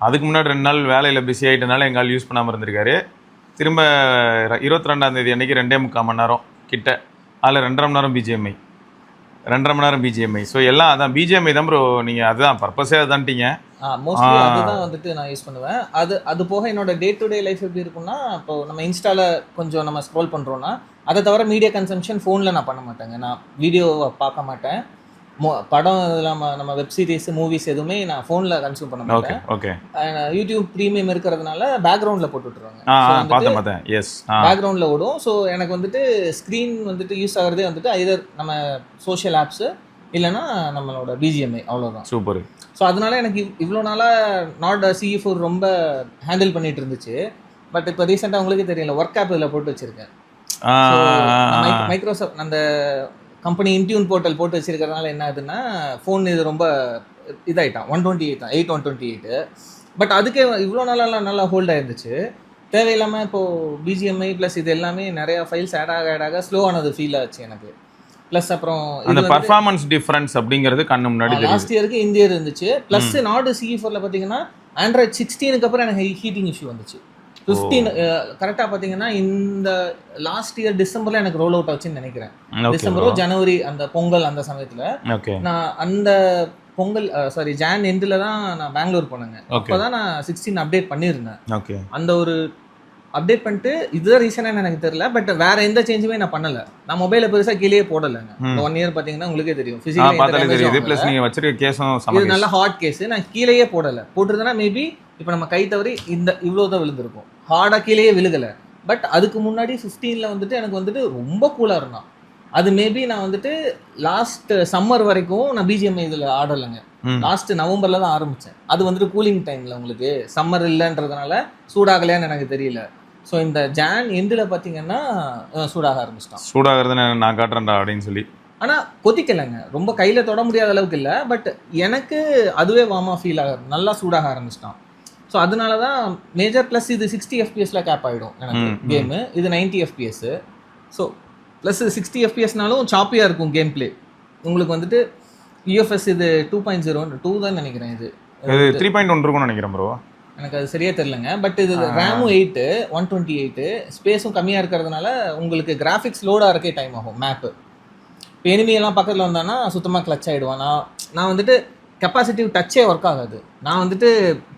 அதுக்கு முன்னாடி 2 நாள் வேலையில் பிஸி ஆகிட்டனால எங்கால் யூஸ் பண்ணாமல் இருந்திருக்காரு. திரும்ப 22ஆம் தேதி அன்றைக்கி 2.25 மணி நேரம் கிட்ட, அதில் 2.5 மணி நேரம் பிஜிஎம்ஐ, 2.5 மணி நேரம் பிஜிஎம்ஐ. ஸோ எல்லாம் அதான் பிஜிஎம்ஐ தான் ப்ரோ. நீங்கள் அதுதான் பர்பஸே அதுதான்ட்டீங்க. மோஸ்ட்லி அதுதான் வந்துட்டு நான் யூஸ் பண்ணுவேன். அது போக என்னோட டே டு டே லைஃப் எப்படி இருக்கும்னா, இப்போ நம்ம இன்ஸ்டாவில் கொஞ்சம் நம்ம ஸ்க்ரோல் பண்ணுறோன்னா அதை தவிர மீடியா கன்சம்ஷன் ஃபோனில் நான் பண்ண மாட்டேங்க. நான் வீடியோவை பார்க்க மாட்டேன். படம் இதெல்லாம் நம்ம வெப் சீரிஸ், மூவிஸ் எதுவுமே நான் ஃபோனில் கன்சியூம் பண்ண மாட்டேன். ஓகே. யூடியூப் ப்ரீமியம் இருக்கிறதுனால பேக்ரவுண்டில் போட்டு விட்டுருவாங்க. பேக்ரவுண்டில் ஓடும். ஸோ எனக்கு வந்துட்டு ஸ்க்ரீன் வந்துட்டு யூஸ் ஆகிறதே வந்துட்டு ஐதர் நம்ம சோஷியல் ஆப்ஸு இல்லைன்னா நம்மளோட பிஜிஎம்ஐ, அவ்வளோதான். சூப்பர். ஸோ அதனால எனக்கு இவ்வளோ நாளாக நாட் CE4 ரொம்ப ஹேண்டில் பண்ணிட்டு இருந்துச்சு. பட் இப்போ ரீசெண்டாக உங்களுக்கே தெரியல, ஒர்க் ஆப் இதில் போட்டு வச்சுருக்கேன். மைக்ரோசாஃப்ட் அந்த கம்பெனி இன்டியூன் போர்ட்டல் போட்டு வச்சிருக்கிறதுனால என்ன ஆகுதுன்னா, ஃபோன் இது ரொம்ப இதாகிட்டான். 128 தான், 8128. பட் அதுக்கே இவ்வளோ நாளெல்லாம் நல்லா ஹோல்ட் ஆயிருந்துச்சு. தேவையில்லாமல் இப்போது பிஜிஎம்ஐ ப்ளஸ் இது எல்லாமே நிறையா ஃபைல்ஸ் ஆட் ஆக ஸ்லோ ஆனது ஃபீல் ஆச்சு எனக்கு. ப்ளஸ் அப்புறம் அந்த பர்ஃபார்மன்ஸ் டிஃபரன்ஸ் அப்படிங்கிறது கண்ணு முன்னாடி லாஸ்ட் இயருக்கு இந்த இயர் இருந்துச்சு. ப்ளஸ் நாட் CE4ல பார்த்தீங்கன்னா Android 16க்கு அப்புறம் எனக்கு ஹீட்டிங் இஷ்யூ வந்துச்சு. 15 கரெக்டாக பார்த்தீங்கன்னா இந்த லாஸ்ட் இயர் டிசம்பரில் எனக்கு ரோல் அவுட் ஆச்சுன்னு நினைக்கிறேன். டிசம்பரோ ஜனவரி அந்த பொங்கல் அந்த சமயத்தில் நான் அந்த பொங்கல் ஜான் எண்டில் தான் நான் பெங்களூர் போனேங்க. அப்போ தான் நான் 16 அப்டேட் பண்ணியிருந்தேன். அந்த ஒரு அப்டேட் பண்ணிட்டு இதுதான் ரீசனாக எனக்கு தெரியல. பட் வேற எந்த சேஞ்சுமே நான் பண்ணல. நான் மொபைல பெருசாக கீழே போடலைங்க. 1 இயர் பார்த்தீங்கன்னா உங்களுக்கே தெரியும். இது நல்ல ஹார்ட் கேஸ். நான் கீழேயே போடலை. போட்டிருந்தேன்னா மேபி இப்போ நம்ம கை தவறி இவ்வளோ தான் விழுந்திருக்கும். ஹார்டாக கீழேயே விழுகலை. பட் அதுக்கு முன்னாடி 15ல் வந்துட்டு எனக்கு வந்துட்டு ரொம்ப கூலாக இருந்தான். அது மேபி நான் வந்துட்டு லாஸ்ட் சம்மர் வரைக்கும் நான் பிஜிஎம்ஐ இதில் ஆடலைங்க. லாஸ்ட் நவம்பரில் தான் ஆரம்பித்தேன். அது வந்துட்டு கூலிங் டைமில் உங்களுக்கு சம்மர் இல்லைன்றதுனால சூடாகலையான்னு எனக்கு தெரியல. ஸோ இந்த ஜான் எண்டில் பார்த்தீங்கன்னா சூடாக ஆரம்பிச்சிட்டான். சூடாகிறது நான் காட்டுறேன்டா அப்படின்னு சொல்லி. ஆனால் கொதிக்கலைங்க, ரொம்ப கையில் தொட முடியாத அளவுக்கு இல்லை. பட் எனக்கு அதுவே வார்மாக ஃபீல் ஆகுது, நல்லா சூடாக ஆரம்பிச்சிட்டான். ஸோ அதனால தான் மேஜர். ப்ளஸ் இது 60 FPSல கேப் ஆகிடும் எனக்கு கேமு. இது 90 FPS. ஸோ ப்ளஸ் 60 FPSனாலும் சாப்பியாக இருக்கும் கேம் பிளே உங்களுக்கு. வந்துட்டு UFS இது 2.0 தான் நினைக்கிறேன். இது 3.1 இருக்கும்னு நினைக்கிறேன் ப்ரோ. எனக்கு அது சரியாக தெரிலங்க. பட் இது ரேமும் 8, 128, ஸ்பேஸும் கம்மியாக இருக்கிறதுனால உங்களுக்கு கிராஃபிக்ஸ் லோடாக இருக்கே டைம் ஆகும். மேப்பு இப்போ எனிமியெல்லாம் பக்கத்தில் வந்தானா சுத்தமாக கிளச் ஆகிடுவான். நான் வந்துட்டு கெப்பாசிட்டிவ் டச்சே ஒர்க் ஆகாது. நான் வந்துட்டு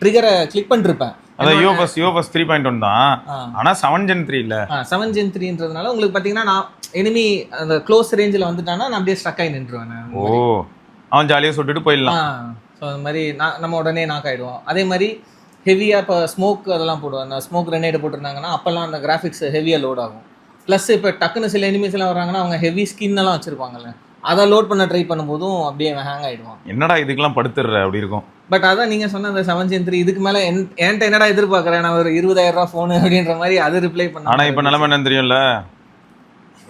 ட்ரிகரை கிளிக் பண்ணிருப்பேன். அதான் யூஎஃப்எஸ் 3.1 தான். ஆனால் 7 Gen 3 இல்லை. 7 Gen 3ன்றதுனால உங்களுக்கு பார்த்தீங்கன்னா நான் எனிமி அந்த க்ளோஸ் ரேஞ்சில் வந்துட்டானா நான் அப்படியே ஸ்ட்ரக் ஆகி நின்றுவேன். அவன் ஜாலியாக சுட்டுட்டு போயிடலாம். ஸோ அது மாதிரி நம்ம உடனே நாக் ஆகிடுவோம். அதே மாதிரி ஹெவியாக இப்போ ஸ்மோக் அதெல்லாம் போடுவோம். அந்த ஸ்மோக் கிரனேட் போட்டிருந்தாங்கன்னா அப்போல்லாம் அந்த கிராஃபிக்ஸ் ஹெவியாக லோட் ஆகும். ப்ளஸ் இப்போ டக்குன்னு சில எனிமீஸ் எல்லாம் வராங்கன்னா அவங்க ஹெவி ஸ்கின்னெல்லாம் வச்சுருப்பாங்கல்ல, அதை லோட் பண்ண ட்ரை பண்ணும்போதும் அப்படியே ஹேங் ஆகிடுவான். என்னடா இதுக்கெல்லாம் படுத்துடுற அப்படி இருக்கும். பட் அதான் நீங்கள் சொன்ன அந்த 7 Gen 3 இதுக்கு மேலே என்கிட்ட என்னடா எதிர்பார்க்குறேன், நான் ஒரு 20,000 ஃபோனு அப்படின்ற மாதிரி அது ரிப்ளை பண்ண. ஆனால் இப்போ நிலமை என்னன்னு தெரியும்ல,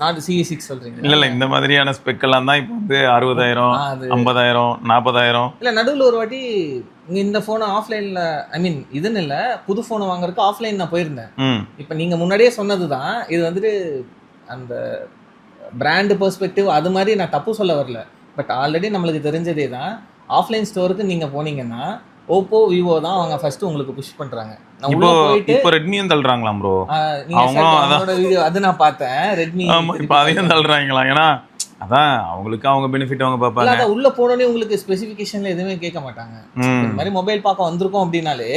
நாட் CE6 சொல்கிறீங்க. இல்லை இந்த மாதிரியான ஸ்பெக்கெல்லாம் தான் இப்போ வந்து 60,000, 50,000, 40,000. இல்லை நடுவில் ஒரு வாட்டி இந்த ஃபோனை ஆஃப்லைனில், ஐ மீன் இதுன்னு இல்லை, புது ஃபோனை வாங்குறதுக்கு ஆஃப்லைன் நான் போயிருந்தேன். இப்போ நீங்கள் முன்னாடியே சொன்னது தான் இது வந்துட்டு அந்த பிராண்டு பெர்ஸ்பெக்டிவ் அது மாதிரி நான் தப்பு சொல்ல வரல. பட் ஆல்ரெடி நம்மளுக்கு தெரிஞ்சதே தான். ஆஃப்லைன் ஸ்டோருக்கு நீங்கள் போனீங்கன்னா ஓப்போ, விவோ தான் அவங்க ஃபர்ஸ்ட் உங்களுக்கு புஷ் பண்றாங்க. இப்போ ரெட்மியும் தள்ளுறாங்களா ப்ரோ? அவங்களோட வீடியோ அது நான் பார்த்தேன். ரெட்மி இப்போ அதையும் தள்ளுறாங்களா? ஏன்னா அதான் அவங்களுக்கு அவங்க பெனிஃபிட் அவங்க பார்ப்பாங்க. அதான் உள்ள போனோடனே உங்களுக்கு ஸ்பெசிஃபிகேஷன்ல எதுவுமே கேட்க மாட்டாங்க. இந்த மாதிரி மொபைல் பார்க்க வந்திருக்கோம் அப்படின்னாலே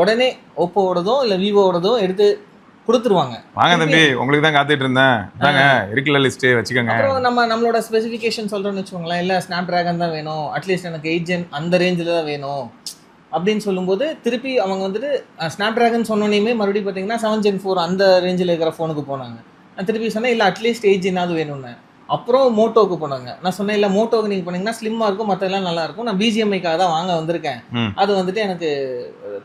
உடனே ஓப்போவோடதோ இல்லை விவோவோடதோ எடுத்து கொடுத்துருவாங்க. வாங்க தம்பி, உங்களுக்கு தான் காத்துட்டு இருந்தேன், தாங்க இருக்குல்ல லிஸ்ட் வச்சுக்கோங்க. அப்புறம் நம்மளோட ஸ்பெசிஃபிகேஷன் சொல்றோம்னு வச்சுக்கோங்களேன். இல்லை ஸ்னாப் டிராகன் தான் வேணும், அட்லீஸ்ட் எனக்கு 8 Gen அந்த ரேஞ்சில் தான் வேணும் அப்படின்னு சொல்லும்போது திருப்பி அவங்க வந்துட்டு ஸ்னாப் டிராகன் சொன்னோன்னே மறுபடியும் பார்த்தீங்கன்னா 7 Gen 4 அந்த ரேஞ்சில் இருக்கிற ஃபோனுக்கு போனாங்க. நான் திருப்பி சொன்னேன் இல்லை அட்லீஸ்ட் 8 Gen வேணும்னு. அப்புறம் மோட்டோக்கு போனாங்க. நான் சொன்னேன் இல்லை மோட்டோக்கு நீங்கள் போனீங்கன்னா ஸ்லிம்மாக இருக்கும், மற்றெல்லாம் நல்லா இருக்கும், நான் பிஜிஎம்ஐக்காக தான் வாங்க வந்திருக்கேன், அது வந்துட்டு எனக்கு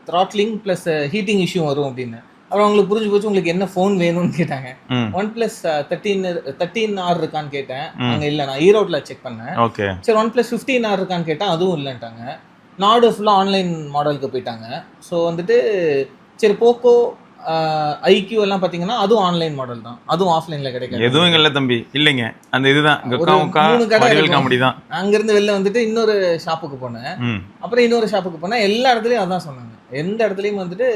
த்ராட்லிங் ப்ளஸ் ஹீட்டிங் இஷ்யூ வரும் அப்படின்னு. அப்புறம் அவங்களுக்கு புரிஞ்சு போச்சு உங்களுக்கு என்ன ஃபோன் வேணும்னு கேட்டாங்க. ம் OnePlus 13R இருக்கான்னு கேட்டேன். அங்க இல்ல, நான் ஈரோட்ல செக் பண்ணேன். ஓகே சரி OnePlus 15R இருக்கான்னு கேட்டேன், அதுவும் இல்லைன்ட்டாங்க. நாடு ஃபுல்லா ஆன்லைன் மாடலுக்கு போயிட்டாங்க. ஸோ வந்துட்டு சரி போக்கோ ஐக்யூ எல்லாம் பாத்தீங்கன்னா அதுவும் ஆன்லைன் மாடல் தான், அதுவும் ஆஃப்லைன்ல கிடைக்காது. எதுவும் இல்லை தம்பி, இல்லைங்க அந்த இதுதான் ஒரு 3 கடை வடிவேல் இருக்கும். காமெடி தான். அங்கிருந்து வெளில வந்துட்டு இன்னொரு ஷாப்புக்கு போனேன். ம் அப்புறம் இன்னொரு ஷாப்புக்கு போனேன். எல்லா இடத்துலயும் அதான் சொன்னாங்க. எந்த இடத்துலயும் வந்துட்டு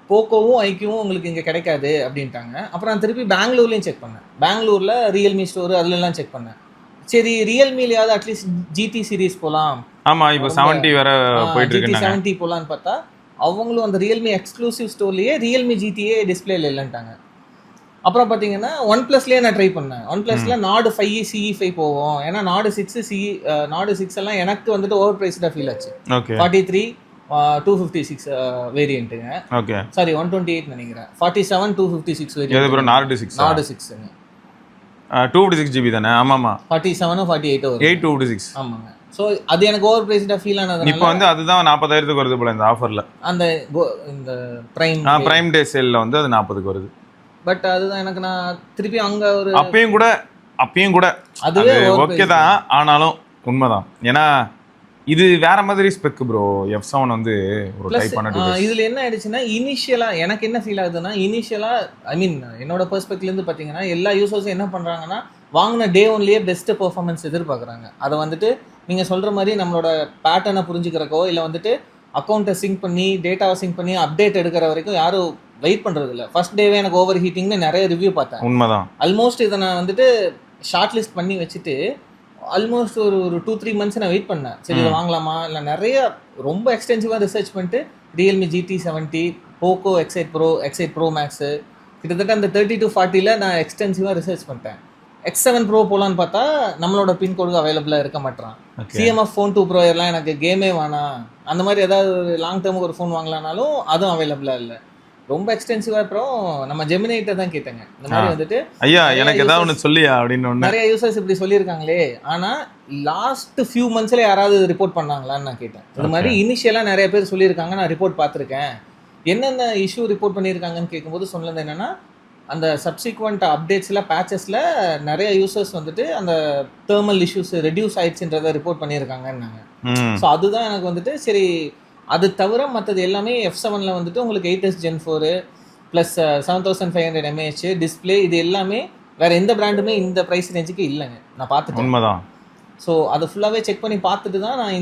போக்கோவும் ஐக்யூவும் உங்களுக்கு இங்க கிடைக்காது அப்படின்ட்டாங்க. அப்புறம் நான் திருப்பி பெங்களூர்லயும் செக் பண்ணேன். பெங்களூர்ல ரியல்மி ஸ்டோர் அதுல எல்லாம் செக் பண்ணேன். சரி ரியல்மிலையாவது அட்லீஸ்ட் ஜிடி சீரிஸ் போலாம், ஆமா இப்போ 70 வேற போயிட்டு ஜிடி இருக்குன்னாங்க. 70 போலான்னு பார்த்தா அவங்களும் அந்த ரியல்மி எக்ஸ்க்ளூசிவ் ஸ்டோர்லயே ரியல்மி ஜிடிஏ டிஸ்பிளேல இல்லைன்ட்டாங்க. அப்புறம் பார்த்தீங்கன்னா OnePlusலயே நான் ட்ரை பண்ணேன். OnePlusல நாடு 5 CE5 போவோம், ஏன்னா நாடு 6 நாடு 6 எல்லாம் எனக்கு வந்துட்டு ஓவர் பிரைஸ்டாக ஃபீல் ஆச்சு. ஓகே 43 256 வேரியண்ட்டுங்க, ஓகே சாரி 128 நினைக்கிறேன். 47 256 எது வேரியன்ட் ப்ரோ? நார்டு 6 நாடு 6ங்க. 256 GB தானே? ஆமாமா 47 48 வரும். 8256. ஆமாங்க. ஸோ அது எனக்கு ஓவர் பிரைஸ்டாக ஃபீல் இப்போ ஆனதுனால வந்து அதுதான் 40,000க்கு வருது போல இந்த ஆஃபர்ல. அந்த இந்த பிரைம் பிரைம் டே சேல்ல வந்து அது 40க்கு வருது. பட் அதுதான் எனக்கு, நான் திருப்பி அங்க ஒரு அப்பயும் கூட அதுவே அது over ஓகே price தான், ஆனாலும் உண்மைதான். ஏன்னா இது வேற மாதிரி ஸ்பெக் ப்ரோ. F7 வந்து ஒரு Plus, டைப் பண்ண டிவைஸ். இதுல என்ன ஆயிடுச்சுன்னா இனிஷியலா எனக்கு என்ன ஃபீல் ஆகுதுன்னா, இனிஷியலா ஐ மீன் என்னோட பெர்ஸ்பெக்ட்ல இருந்து பாத்தீங்கன்னா எல்லா யூசர்ஸும் என்ன பண்றாங்கன்னா வாங்கின டே ஒன்லயே பெஸ்ட் பெர்ஃபார்மன்ஸ் எதிர்பார்க்குறாங்க. அதை வந்துட்டு நீங்க சொல்ற மாதிரி நம்மளோட பேட்டர்னை புரிஞ்சுக்கிறக்கோ இல்லை வந்துட்டு அக்கௌண்ட்டை சிங்க் பண்ணி டேட்டாவை சிங்க் பண்ணி அப்டேட் எடுக்கிற வரைக்கும் யாரும் வெயிட் பண்றது இல்லை. ஃபர்ஸ்ட் டேவே எனக்கு ஓவர் ஹீட்டிங்னு நிறைய ரிவ்யூ பார்த்தேன். உண்மைதான். ஆல்மோஸ்ட் இதை நான் வந்துட்டு ஷார்ட் லிஸ்ட் பண்ணி வச்சுட்டு ஆல்மோஸ்ட் ஒரு 2-3 மந்த்ஸ் நான் வெயிட் பண்ணேன். சரி இதை வாங்கலாமா இல்லை, நிறைய ரொம்ப எக்ஸ்டென்சிவாக ரிசர்ச் பண்ணிட்டு Realme GT70, Poco X8 pro max கிட்டத்தட்ட அந்த 30 to 40ல் நான் எக்ஸ்டென்சிவாக ரிசர்ச் பண்ணிட்டேன். X7 ப்ரோ போலான்னு பார்த்தா நம்மளோட பின்கோடு அவைலபிளாக இருக்க மாட்டான். CMF ஃபோன் 2 ப்ரோ எல்லாம் எனக்கு கேமே வேணாம், அந்த மாதிரி ஏதாவது ஒரு லாங் டேர்முக்கு ஒரு ஃபோன் வாங்கலானாலும் அதுவும் அவைலபிளாக இல்லை. ரொம்ப எக்ஸ்டென்சிவாக. அப்புறம் நம்ம ஜெமினிட்ட தான் கேட்டேங்க, இந்த மாதிரி வந்துட்டு ஐயா எனக்கு ஏதாவது ஒன்று சொல்லியா அப்படின்னு ஒன்று. நிறைய யூசர்ஸ் இப்படி சொல்லியிருக்காங்களே, ஆனால் லாஸ்ட் ஃபியூ மந்த்ஸ்ல யாராவது ரிப்போர்ட் பண்ணாங்களான்னு நான் கேட்டேன். இந்த மாதிரி இனிஷியலாக நிறைய பேர் சொல்லியிருக்காங்க, நான் ரிப்போர்ட் பார்த்துருக்கேன். என்னென்ன இஷ்யூ ரிப்போர்ட் பண்ணியிருக்காங்கன்னு கேட்கும்போது சொன்னது என்னன்னா, அந்த சப்சிக்வெண்ட் அப்டேட்ஸில் பேச்சஸில் நிறைய யூசர்ஸ் வந்துட்டு அந்த தெர்மல் இஷ்யூஸ் ரெடியூஸ் ஆயிடுச்சுன்றதை ரிப்போர்ட் பண்ணியிருக்காங்கன்னாங்க. ஸோ அதுதான் எனக்கு வந்துட்டு சரி, அது தவிர மற்றது எல்லாமே F7ல வந்துட்டு உங்களுக்கு 8S Gen 4 plus 7500 mAh display, இது எல்லாமே வேற எந்த பிராண்டுமே இந்த ப்ரைஸ் ரேஞ்சுக்கு இல்லைங்க. நான் பார்த்துட்டேன். உண்மைதான். ஸோ அதை ஃபுல்லாகவே செக் பண்ணி பார்த்துட்டு தான் நான்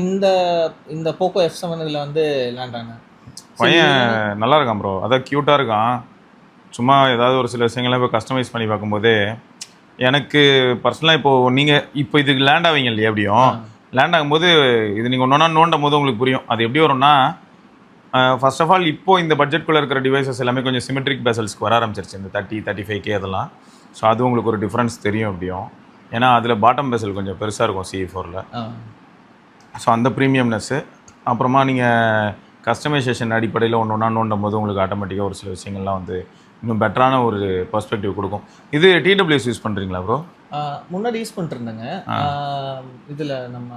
இந்த போக்கோ F7ல வந்து லேண்ட் ஆனேன். பையன் நல்லா இருக்கான் ப்ரோ, அதான் க்யூட்டாக இருக்கான். சும்மா ஏதாவது ஒரு சில விஷயங்கள்லாம் இப்போ கஸ்டமைஸ் பண்ணி பார்க்கும்போதே எனக்கு பர்சனலாக இப்போ இதுக்கு லேண்ட் ஆவீங்க இல்லையா, எப்படியும் லேண்ட் ஆகும்போது இது நீங்கள் ஒன்றா நோண்டும் போது உங்களுக்கு புரியும். அது எப்படி வரும்னா, ஃபர்ஸ்ட் ஆஃப் ஆல் இப்போ இந்த பட்ஜெட்குள்ளே இருக்கிற டிவைசஸ் எல்லாமே கொஞ்சம் சிமெட்ரிக் பெசல்ஸ்க்கு வர ஆரம்பிச்சிருச்சு, இந்த 30-35K அதெல்லாம். ஸோ அது உங்களுக்கு ஒரு டிஃப்ரென்ஸ் தெரியும் எப்படியும். ஏன்னா அதில் பாட்டம் பெசல் கொஞ்சம் பெருசாக இருக்கும் CE4ல. ஸோ அந்த ப்ரீமியம்னஸ்ஸு. அப்புறமா நீங்கள் கஸ்டமைசேஷன் அடிப்படையில் ஒன்றா நோண்டும் போது உங்களுக்கு ஆட்டோமேட்டிக்காக ஒரு சில விஷயங்கள்லாம் வந்து இன்னும் பெட்டரான ஒரு பெர்ஸ்பெக்டிவ் கொடுக்கும். இது TWS யூஸ் பண்ணுறீங்களா ப்ரோ? முன்னாடி யூஸ் பண்ணிட்டு இருந்தேங்க, இதில் நம்ம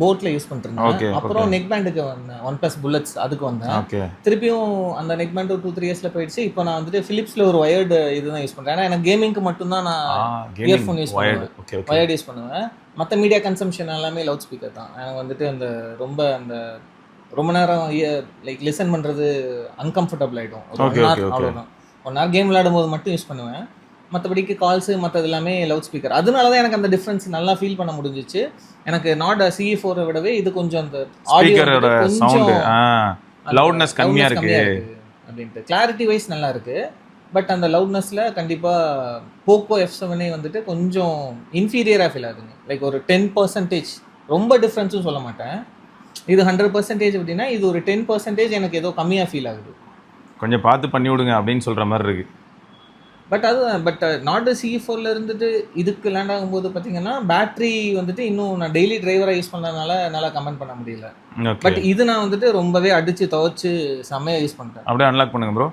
போட்டில் யூஸ் பண்ணிட்டு இருந்தேன். அப்புறம் நெக் பேண்டுக்கு வந்தேன், OnePlus Bullets அதுக்கு வந்தேன். திருப்பியும் அந்த நெக் பேண்ட் ஒரு 2-3 இயர்ஸில் போயிடுச்சு. இப்போ நான் வந்துட்டு ஃபிலிப்ஸில் ஒரு ஒயர்டு இதுதான் யூஸ் பண்ணுறேன். ஏன்னா எனக்கு கேமிங்க்கு மட்டும்தான் நான் இயர்ஃபோன் யூஸ் பண்ணுவேன், ஒயர்டு யூஸ் பண்ணுவேன். மற்ற மீடியா கன்சம்ஷன் எல்லாமே லவுட் ஸ்பீக்கர் தான். எனக்கு வந்துட்டு ரொம்ப நேரம் லைக் லிசன் பண்ணுறது அன்கம்ஃபர்டபுள் ஆகிடும். அவ்வளோதான். 1 hour கேம் விளையாடும் போது மட்டும் யூஸ் பண்ணுவேன். மற்றபடிக்கு கால்ஸு மற்றது எல்லாமே லவுட் ஸ்பீக்கர். அதனால தான் எனக்கு அந்த டிஃப்ரென்ஸ் நல்லா ஃபீல் பண்ண முடிஞ்சிச்சு. எனக்கு நாட் CE4 விடவே இது கொஞ்சம் அந்த ஆடியோட சவுண்ட் லவுட்னஸ் கம்மியா இருக்கு அப்படின்ட்டு. கிளாரிட்டி வைஸ் நல்லா இருக்கு. பட் அந்த லவுட்னஸ்ல கண்டிப்பாக போக்கோ F7 வந்துட்டு கொஞ்சம் இன்ஃபீரியராக ஃபீல் ஆகுதுங்க. லைக் ஒரு 10% ரொம்ப டிஃப்ரென்ஸும் சொல்ல மாட்டேன். இது 100% அப்படின்னா இது ஒரு 10% எனக்கு ஏதோ கம்மியாக ஃபீல் ஆகுது. கொஞ்சம் பார்த்து பண்ணி விடுங்க அப்படின்னு சொல்கிற மாதிரி இருக்கு. பட் நாட் CE4ல இருந்துட்டு இதுக்கு லேண்ட் ஆகும்போது பார்த்தீங்கன்னா பேட்டரி வந்துட்டு இன்னும் நான் டெய்லி டிரைவராக யூஸ் பண்ணதுனால என்னால் கமெண்ட் பண்ண முடியல. பட் இது நான் வந்துட்டு ரொம்பவே அடித்து துவைச்சு செம்மையாக யூஸ் பண்ணிட்டேன். அப்படியே அன்லாக் பண்ணுங்க ப்ரோ.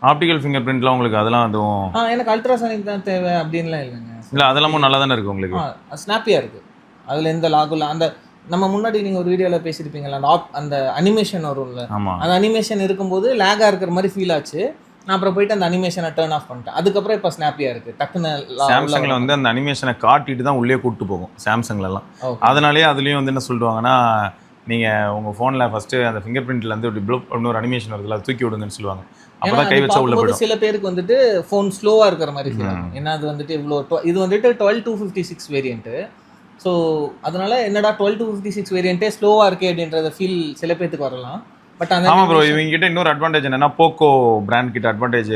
ஆப்டிக்கல் ஃபிங்கர் பிரிண்ட்லாம் உங்களுக்கு அதெல்லாம் அதுவும் எனக்கு அல்ட்ராசானிக் தான் தேவை அப்படின்லாம் இல்லைங்க. இல்லை அதெல்லாமும் நல்லா தானே இருக்குது உங்களுக்கு. ஸ்னாப்பியாக இருக்குது, அதில் எந்த லாகும் இல்லை. அந்த நம்ம முன்னாடி நீங்க ஒரு வீடியோல பேசியிருப்பீங்களா, அந்த அனிமேஷன் வரும்ல, ஆமா அந்த அனிமேஷன் இருக்கும்போது லேகா இருக்கிற மாதிரி ஃபீல் ஆச்சு. நான் அப்புறம் போயிட்டு அந்த அனிமேஷனை டர்ன் ஆஃப் பண்ணிட்டேன். அதுக்கப்புறம் இப்போ ஸ்னாப்பியா இருக்கு. டக்குன்னு சாம்சங்ல வந்து அந்த அனிமேஷனை காட்டிட்டு தான் உள்ளே கூப்பிட்டு போகும் சாம்சங்லலாம். அதனாலேயே அதுலேயும் வந்து என்ன சொல்லுவாங்கன்னா, நீங்கள் உங்கள் ஃபோனில் ஃபஸ்ட்டு அந்த ஃபிங்கர் பிரிண்ட்ல வந்து இப்படி ப்ளூப் அப்படின்னு ஒரு அனிமேஷன் வருதுல, அது தூக்கி விடுங்கன்னு சொல்லுவாங்க. அப்போ தான் கை வச்சா உள்ள போயிடும். சில பேருக்கு வந்துட்டு ஃபோன் ஸ்லோவாக இருக்கிற மாதிரி ஃபீல் ஆகும். ஏன்னா அது வந்துட்டு இவ்வளோ இது வந்துட்டு 12256 வேரியண்ட்டு. ஸோ அதனால என்னடா 12256 வேரியண்ட்டே ஸ்லோவாக இருக்கே அப்படின்றத ஃபீல் சில பேருக்கு வரலாம். பட் அந்த ஆமாம் ப்ரோ, இவங்க கிட்ட இன்னொரு அட்வான்டேஜ் என்னன்னா, போக்கோ பிராண்ட் கிட்ட அட்வான்டேஜ்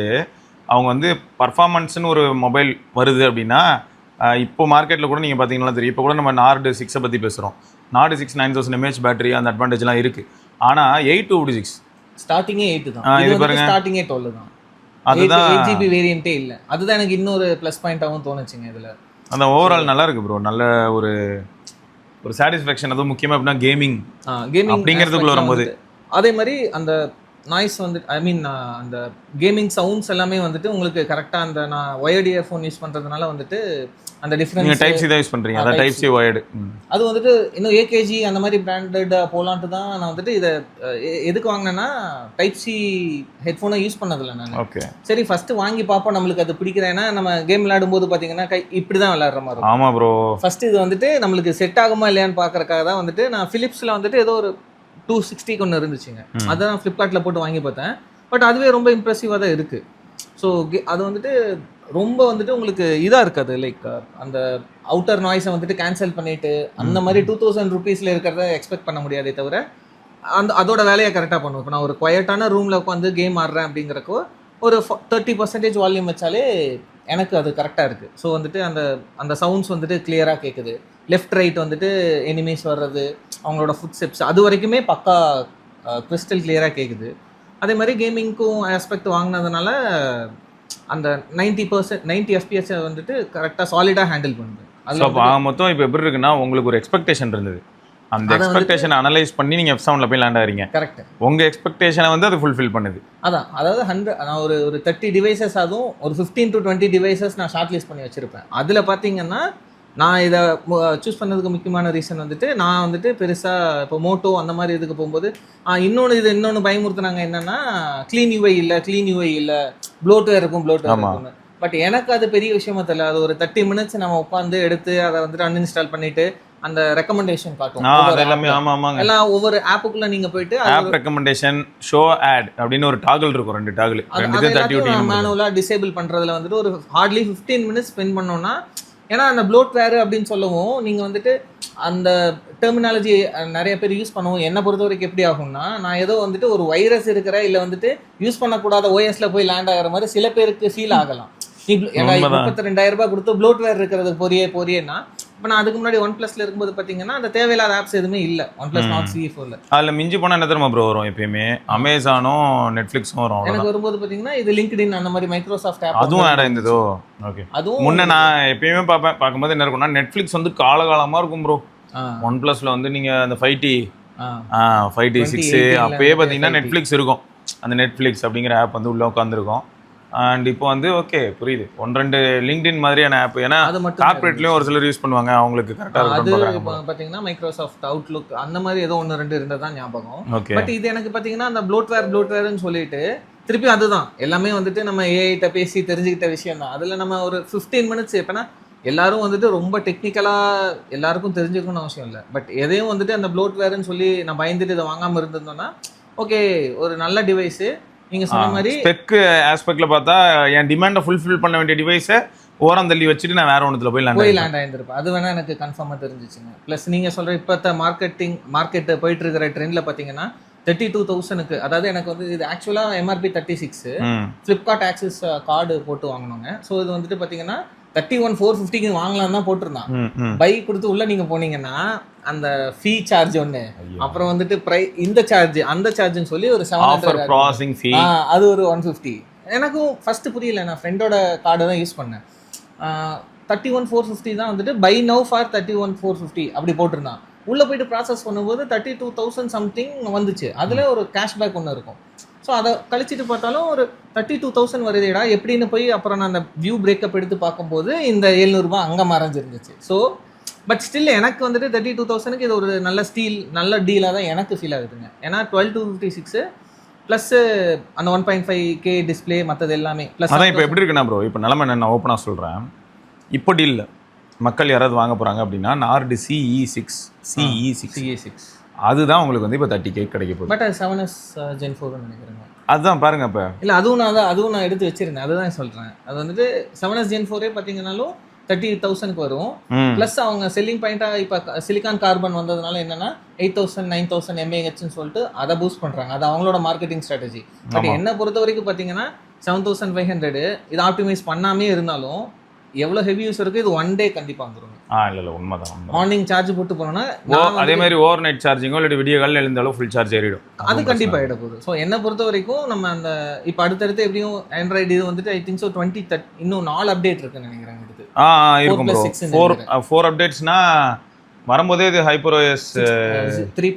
அவங்க வந்து பர்ஃபார்மன்ஸ்னு ஒரு மொபைல் வருது அப்படின்னா, இப்போ மார்க்கெட்டில் கூட நீங்கள் பார்த்தீங்கன்னா தெரியும். இப்போ கூட நம்ம நார்டு 6 பற்றி பேசுகிறோம். நார்டு 6 9000 mAh பேட்டரி, அந்த அட்வான்டேஜ்லாம் இருக்குது. ஆனால் 8256 ஸ்டார்டிங்கே 8 தான். இது பாருங்க, ஸ்டார்டிங்கே 12 தான். அதுதான் 8GB வேரியண்ட்டே இல்லை. அதுதான் எனக்கு இன்னொரு ப்ளஸ் பாயிண்டாகவும் தோணுச்சுங்க இதில். அந்த ஓவரால் நல்லா இருக்குது ப்ரோ. நல்ல ஒரு சாட்டிஸ்ஃபேக்ஷன். அதுவும் முக்கியமாக அப்படின்னா கேமிங் அப்படிங்கிறதுக்குள்ள வரும்போது அதே மாதிரி அந்த நாய்ஸ் வந்து ஐ மீன் அந்த கேமிங் சவுண்ட்ஸ் எல்லாமே வந்துட்டு உங்களுக்கு கரெக்டாக அந்த நான் ஒயர்டு இயர்ஃபோன் யூஸ் பண்ணுறதுனால வந்துட்டு அந்த டிஃப்ரென்ஸ். டைப் சி தான் யூஸ் பண்ணுறீங்க, அதான் டைப் சி ஒயர்டு. அது வந்துட்டு இன்னும் ஏகேஜி அந்த மாதிரி பிராண்டட் போலான்ட்டு தான் நான் வந்துட்டு இதை எதுக்கு வாங்கினேன்னா, டைப் சி ஹெட்ஃபோனை யூஸ் பண்ணதில்லை நான். ஓகே, சரி ஃபஸ்ட்டு வாங்கி பார்ப்போம் நம்மளுக்கு அது பிடிக்குதா. ஏன்னா நம்ம கேம் விளையாடும்போது பார்த்தீங்கன்னா இப்படி தான் விளையாடுற மாதிரி இருக்கும். ஆமாம் ப்ரோ. ஃபஸ்ட்டு இது வந்துட்டு நம்மளுக்கு செட் ஆகுமா இல்லையான்னு பார்க்குறக்காக தான் வந்துட்டு நான் ஃபிலிப்ஸில் வந்துட்டு ஏதோ ஒரு 260 ஒன்று இருந்துச்சுங்க. அதான் ஃப்ளிப்கார்ட்டில் போட்டு வாங்கி பார்த்தேன். பட் அதுவே ரொம்ப இம்ப்ரெசிவாக தான் இருக்குது. ஸோ அது வந்துட்டு ரொம்ப வந்துட்டு உங்களுக்கு இதாக இருக்காது. லைக் அந்த அவுட்டர் நாய்ஸை வந்துட்டு கேன்சல் பண்ணிவிட்டு அந்த மாதிரி 2000 rupeesல இருக்கிறத எக்ஸ்பெக்ட் பண்ண முடியாதே தவிர அதோட வேலையை கரெக்டாக பண்ணுவோம். இப்போ நான் ஒரு குவைட்டான ரூமில் உட்காந்து கேம் ஆடுறேன் அப்படிங்கிறக்கோ ஒரு 30% வால்யூம் வச்சாலே எனக்கு அது கரெக்டாக இருக்குது. ஸோ வந்துட்டு அந்த சவுண்ட்ஸ் வந்துட்டு கிளியராக கேட்குது. லெஃப்ட் ரைட் வந்துட்டு எனிமீஸ் வர்றது, அவங்களோட ஃபுட் ஸ்டெப்ஸ், அது வரைக்குமே பக்கா கிறிஸ்டல் கிளியராக கேட்குது. அதே மாதிரி கேமிங்க்கும் ஆஸ்பெக்ட் வாங்கினதுனால அந்த 90 FPS வந்துட்டு கரெக்டாக சாலிடாக ஹேண்டில் பண்ணுது. அது மொத்தம் இப்போ எப்படி இருக்குன்னா, உங்களுக்கு ஒரு எக்ஸ்பெக்டேஷன் இருந்தது, அந்த எக்ஸ்பெக்டேஷனை அனலைஸ் பண்ணி நீங்கள் F7ல போய் லேண்ட் ஆகிறீங்க. கரெக்ட். உங்கள் எக்ஸ்பெக்டேஷனை வந்து அது ஃபுல்ஃபில் பண்ணுது. அதாவது 100 நான் ஒரு 30 டிவைசஸ், அதுவும் ஒரு 15 to 20 டிவைசஸ் நான் ஷார்ட் லிஸ்ட் பண்ணி வச்சுருப்பேன். அதில் பார்த்தீங்கன்னா நான் இதை சூஸ் பண்ணதுக்கு முக்கியமான ரீசன் வந்துட்டு, நான் வந்துட்டு பெருசாக இப்போ மோட்டோ அந்த மாதிரி இதுக்கு போகும்போது இன்னொன்று பயமுறுத்துனாங்க. என்னென்னா க்ளீன் யூஐ இல்லை ப்ளோட்வேர் இருக்கும். பட் எனக்கு அது பெரிய விஷயமா தெரியல. அது ஒரு 30 minutes நம்ம உட்காந்து எடுத்து அதை வந்துட்டு அன்இன்ஸ்டால் பண்ணிட்டு அந்த ரெக்கமெண்டேஷன் காட்டும். எல்லாம் ஒவ்வொரு ஆப்புக்குள்ள நீங்க போயிட்டு ஆப் ரெக்கமெண்டேஷன், ஷோ ஆட் அப்படின்னு ஒரு டாகிள் இருக்கும், 2 டாகிள். மேனுவலா டிசேபிள் பண்றதுல வந்துட்டு ஒரு ஹார்ட்லி 15 minutes ஸ்பெண்ட் பண்ணோம்னா, ஏன்னா அந்த ப்ளோட்வேர் அப்படின்னு சொல்லவும் நீங்கள் வந்துட்டு அந்த டெர்மினாலஜி நிறைய பேர் யூஸ் பண்ணுவோம். என்னை பொறுத்த வரைக்கும் எப்படி ஆகும்னா, நான் ஏதோ வந்துட்டு ஒரு வைரஸ் இருக்கிற இல்லை வந்துட்டு யூஸ் பண்ணக்கூடாத ஓஎஸ்ல போய் லேண்ட் ஆகிற மாதிரி சில பேருக்கு ஃபீல் ஆகலாம். 32,000 ரூபாய் கொடுத்து ப்ளோட்வேர் இருக்கிறது போறியேன்னா, இப்போ நான் அதுக்கு முன்னாடி OnePlusல இருக்கும்போது பார்த்தீங்கன்னா அந்த தேவையில்லாத ஆப்ஸ் எதுவுமே இல்லை. OnePlus Nord CE4ல அதில் மிஞ்சி போனால் என்ன தெரியுமா ப்ரோ வரும்? எப்பயுமே அமேசானும் நெட்ஃப்ளிக்ஸும் வரும். எனக்கு வரும்போது பார்த்தீங்கன்னா இது LinkedIn அந்த மாதிரி மைக்ரோசாஃப்ட் ஆப் அதுவும் ஆட் ஆயிருந்ததோ. ஓகே, அதுவும் முன்னே நான் எப்பயுமே பார்க்கும்போது என்ன இருக்கும்னா, நெட்ஃப்ளிக்ஸ் வந்து காலகாலமாக இருக்கும் ப்ரோ. OnePlusல வந்து நீங்கள் அந்த 5T 6 அப்பயே பார்த்தீங்கன்னா நெட்ஃப்ளிக்ஸ் இருக்கும். அந்த நெட்ஃப்ளிக்ஸ் அப்படிங்கிற ஆப் வந்து உள்ளே உட்காந்துருக்கும். அண்ட் இப்போ வந்து ஓகே புரியுது, 1-2 லிங்க்டின் மாதிரியான ஆப். ஏன்னா கார்பரேட்லயும் ஒரு சிலர் யூஸ் பண்ணுவாங்க, அவங்களுக்கு கரெக்டாக அது பார்த்தீங்கன்னா மைக்ரோசாஃப்ட் அவுட்லுக் அந்த மாதிரி ஏதோ 1-2 இருந்ததான் ஞாபகம். பட் இது எனக்கு பார்த்தீங்கன்னா அந்த ப்ளோட்வேர்னு சொல்லிட்டு திருப்பி அதுதான் எல்லாமே வந்துட்டு நம்ம ஏஐட்ட பேசி தெரிஞ்சுக்கிட்ட விஷயம் தான். அதில் நம்ம ஒரு 15 minutes எப்போனா எல்லாரும் வந்துட்டு ரொம்ப டெக்னிக்கலாக எல்லாருக்கும் தெரிஞ்சுக்கணும்னு அவசியம் இல்லை. பட் எதையும் வந்துட்டு அந்த ப்ளோட்வேர்னு சொல்லி நான் பயந்துட்டு இதை வாங்காமல் இருந்திருந்தோன்னா ஓகே, ஒரு நல்ல டிவைஸு நீங்க சொன்ன மாதிரி ஸ்பெக் ஆஸ்பெக்ட்ல பார்த்தா என் டிமாண்டை ஃபுல்ஃபில் பண்ண வேண்டிய டிவைஸை ஓரம் தள்ளி வச்சுட்டு நான் வேற ஒன்றுல போய் லேண்ட் ஆயிருந்திருப்பேன். அது வேணா எனக்கு கன்ஃபார்மாக தெரிஞ்சிச்சுங்க. ப்ளஸ் நீங்கள் சொல்கிற இப்போ மார்க்கெட்டு போயிட்டு இருக்கிற ட்ரெண்டில் பார்த்தீங்கன்னா 32,000க்கு, அதாவது எனக்கு வந்து இது ஆக்சுவலாக MRP 36, ஃப்ளிப்கார்ட் ஆக்சிஸ் கார்டு போட்டு வாங்கினோங்க. ஸோ இது வந்துட்டு பார்த்தீங்கன்னா 31,450க்கு வாங்கலாம் தான் போட்டிருந்தான். பைக் கொடுத்து உள்ள நீங்க போனீங்கன்னா அந்த ஃபீ சார்ஜ் ஒன்று, அப்புறம் வந்துட்டு இந்த சார்ஜ் அந்த சார்ஜ்னு சொல்லி ஒரு 700 அது ஒரு 150. எனக்கும் ஃபர்ஸ்ட் புரியல. நான் ஃப்ரெண்டோட கார்டு தான் யூஸ் பண்ணேன். 31,450 தான் வந்துட்டு பை நவ் ஃபார் 31,450 அப்படி போட்டிருந்தான். உள்ளே போயிட்டு ப்ராசஸ் பண்ணும்போது 32,000 சம்திங் வந்துச்சு. அதில் ஒரு கேஷ்பேக் ஒன்று இருக்கும். ஸோ அதை கழிச்சிட்டு பார்த்தாலும் ஒரு 32,000 வருதேடா எப்படின்னு போய் அப்புறம் நான் அந்த வியூ பிரேக்கப் எடுத்து பார்க்கும்போது இந்த 700 ரூபாய் அங்கே மறைஞ்சிருந்துச்சு. ஸோ பட் ஸ்டில் எனக்கு வந்துட்டு 32,000க்கு இது ஒரு நல்ல டீலாக தான் எனக்கு ஃபீல் ஆகுதுங்க. ஏன்னா 12,256 ப்ளஸ் அந்த 1.5K டிஸ்பிளே மற்றது எல்லாமே ப்ளஸ். அதான் இப்போ எப்படி இருக்குண்ணா ப்ரோ, இப்போ நிலமை நான் ஓப்பனாக சொல்கிறேன், இப்போ டீலில் மக்கள் யாராவது வாங்க போகிறாங்க அப்படின்னா நார்டு CE6 அதுதான் உங்களுக்கு வந்து இப்போ 30K கிடைக்க போகுது. பட் அது 7S Gen 4 நினைக்கிறேங்க. அதுதான் பாருங்க. இப்போ இல்லை அதுவும் நான் எடுத்து வச்சிருந்தேன், அதுதான் சொல்கிறேன். அது வந்துட்டு 7S Gen 4 பார்த்தீங்கன்னாலும் 30,000க்கு வரும். ப்ளஸ் அவங்க செல்லிங் பாயிண்டாக இப்போ சிலிகான் கார்பன் வந்ததுனால என்னன்னா 8,000 9,000 mAhன்னு சொல்லிட்டு அதை பூஸ்ட் பண்ணுறாங்க. அது அவங்களோட மார்க்கெட்டிங் ஸ்ட்ராட்டஜி. பட் என்னை பொறுத்த வரைக்கும் பார்த்தீங்கன்னா 7,500 இது ஆப்டிமைஸ் பண்ணாமே இருந்தாலும் எவ்வளோ ஹெவி யூஸ் இருக்குது, இது ஒன் டே கண்டிப்பாக வந்துடும். இல்லை உண்மைதான். மார்னிங் சார்ஜ் போட்டு போனோம்னா அதே மாதிரி ஓவர் நைட் சார்ஜிங்கோ இல்லை விடிய காலையில் எழுந்தாலும் ஃபுல் சார்ஜ் ஏறிடும், அது கண்டிப்பாக ஆகிட போகுது. ஸோ என்னை பொறுத்த வரைக்கும் நம்ம அந்த இப்போ அடுத்தடுத்து எப்படியும் ஆண்ட்ராய்டு இது வந்துட்டு ஐ திங்க் ஸோ 2030 இன்னும் 4 அப்டேட் இருக்குன்னு நினைக்கிறேன். இதுக்கு இருக்கும் ப்ரோ. 4 அப்டேட்ஸ்னா வரும்போதே இது HyperOS 3.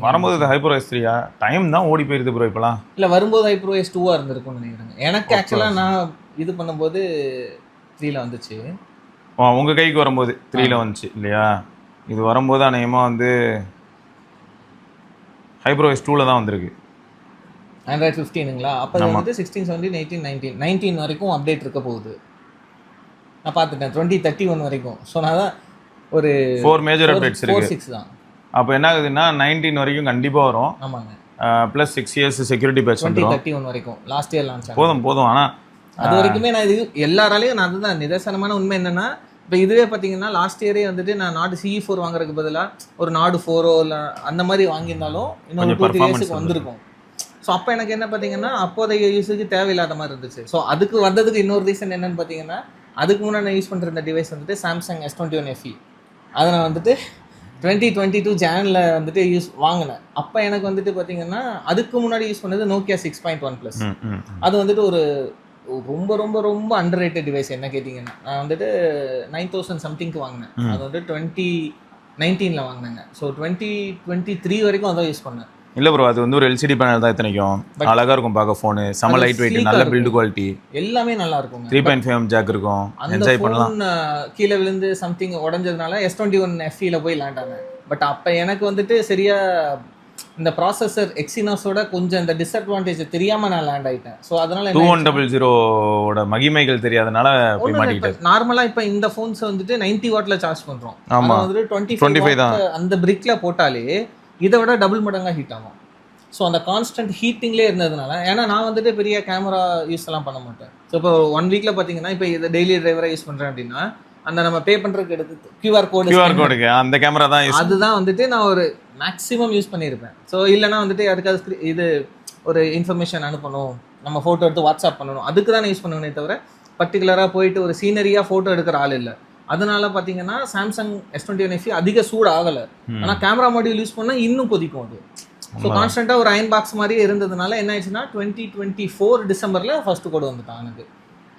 வரும்போது இது HyperOS 3 டைம் தான் ஓடி போயிருது ப்ரோ. இப்போலாம் இல்லை வரும்போது HyperOS 2 இருந்திருக்கும்னு நினைக்கிறேன். எனக்கு ஆக்சுவலாக நான் இது பண்ணும்போது 3ல வந்துச்சு. உங்கள் கைக்கு வரும்போது 3ல வந்துச்சு இல்லையா? இது வரும்போது அநேகமாக வந்து HyperOS 2ல தான் வந்திருக்கு. ஆண்ட்ராய்டு 15ங்களா? அப்போ வந்துட்டு 16 17 18 19 வரைக்கும் அப்டேட் இருக்க போகுது. நான் பார்த்துட்டேன் 2031 வரைக்கும். ஸோ நான் தான் ஒரு 4 மேஜர் அப்டேட்ஸ் இருக்கு. 6 தான். அப்போ என்ன ஆகுதுன்னா 19 வரைக்கும் கண்டிப்பாக வரும். ஆமாங்க. ப்ளஸ் 6 years செக்யூரிட்டி பேட்ச் 2031 வரைக்கும் லாஸ்ட் இயர் லான்ச் போதும். ஆனால் அது வரைக்குமே நான் இது எல்லாராலையும் நான் அதுதான் நிதர்சனமான உண்மை என்னன்னா, இப்போ இதுவே பார்த்தீங்கன்னா லாஸ்ட் இயரே வந்துட்டு நான் நாடு CE4 வாங்குறதுக்கு பதிலாக ஒரு நாடு 4 இல்லை அந்த மாதிரி வாங்கியிருந்தாலும் இன்னொரு 2-3 இயர்ஸுக்கு வந்திருக்கும். ஸோ அப்போ எனக்கு என்ன பார்த்தீங்கன்னா அப்போதைய யூஸுக்கு தேவையில்லாத மாதிரி இருந்துச்சு. ஸோ அதுக்கு வந்ததுக்கு இன்னொரு ரீசன் என்னன்னு பார்த்தீங்கன்னா, அதுக்கு முன்னாடி நான் யூஸ் பண்ணுற டிவைஸ் வந்துட்டு சாம்சங் S21 FE. அதை நான் வந்துட்டு 2022 ஜானில் வந்துட்டு வாங்கினேன். அப்போ எனக்கு வந்துட்டு பார்த்தீங்கன்னா அதுக்கு முன்னாடி யூஸ் பண்ணது Nokia 6.1+. அது வந்துட்டு ஒரு ரொம்ப ரொம்ப ரொம்ப அண்டர் ரேட்டட் டிவைஸ் என்ன கேட்டிங்கன்னா. நான் வந்துட்டு 9,000 சம்திங்க்கு வாங்கினேன். அது வந்து 2019ல் வாங்கினேங்க. ஸோ 2023 வரைக்கும் அதான் யூஸ் பண்ணேன். இல்லை ப்ரோ, அது வந்து ஒரு LCD பேனல் தான் இத்தனைக்கும். அழகாக இருக்கும் பார்க்க ஃபோனு, செம லைட் வெயிட், நல்ல பில்டு குவாலிட்டி, எல்லாமே நல்லா இருக்கும். 3.5mm ஜாக் இருக்கும், என்ஜாய் பண்ணலாம். கீழே விழுந்து சம்திங் உடஞ்சதுனால S21 FEல போய் லேண்ட் ஆனேன். பட் அப்போ எனக்கு வந்துட்டு சரியா இந்த ப்ராசஸர் எக்ஸினாஸோட கொஞ்சம் இந்த டிஸ்அட்வான்டேஜ் தெரியாம நான் லேண்ட் ஆயிட்டேன். ஸோ அதனால 2100 மகிமைகள் தெரியாதனால போய் மாட்டிக்கிட்டேன். நார்மலா இப்போ இந்த ஃபோன்ஸ் வந்துட்டு 90 வாட்ல சார்ஜ் பண்றோம். ஆமா, வந்துட்டு 25 தான் அந்த பிரிக்ல போட்டாலே இதை விட டபுள் மடங்கா ஹீட் ஆகும். ஸோ அந்த கான்ஸ்டன்ட் ஹீட்டிங்லேயே இருந்ததுனால, ஏன்னா நான் வந்துட்டு பெரிய கேமரா யூஸ் எல்லாம் பண்ண மாட்டேன். ஸோ இப்போ 1 வீக்ல பார்த்தீங்கன்னா இப்போ இதை டெய்லி டிரைவராக யூஸ் பண்ணுறேன் அப்படின்னா அந்த நம்ம பே பண்ணுறதுக்கு எடுத்து QR கோடுக்கு அந்த கேமரா தான் அதுதான் வந்துட்டு நான் ஒரு மேக்ஸிமம் யூஸ் பண்ணியிருப்பேன். ஸோ இல்லைனா வந்துட்டு யாருக்காவது இது ஒரு இன்ஃபர்மேஷன் அனுப்பணும், நம்ம ஃபோட்டோ எடுத்து வாட்ஸ்அப் பண்ணணும், அதுக்கு தான் யூஸ் பண்ணுவேனே தவிர பர்டிகுலராக போயிட்டு ஒரு சீனரியாக ஃபோட்டோ எடுக்கிற ஆள் இல்லை. அதனால பார்த்தீங்கன்னா சாம்சங் S21 FE அதிக சூடு ஆகலை. ஆனால் கேமரா மாடியூல் யூஸ் பண்ணால் இன்னும் கொதிக்கும் அது. ஸோ கான்ஸ்டண்ட்டாக ஒரு அயன் பாக்ஸ் மாதிரியே இருந்ததுனால என்ன ஆயிடுச்சுன்னா 2024 டிசம்பரில் ஃபர்ஸ்ட் கோடு வந்துட்டான் எனக்கு.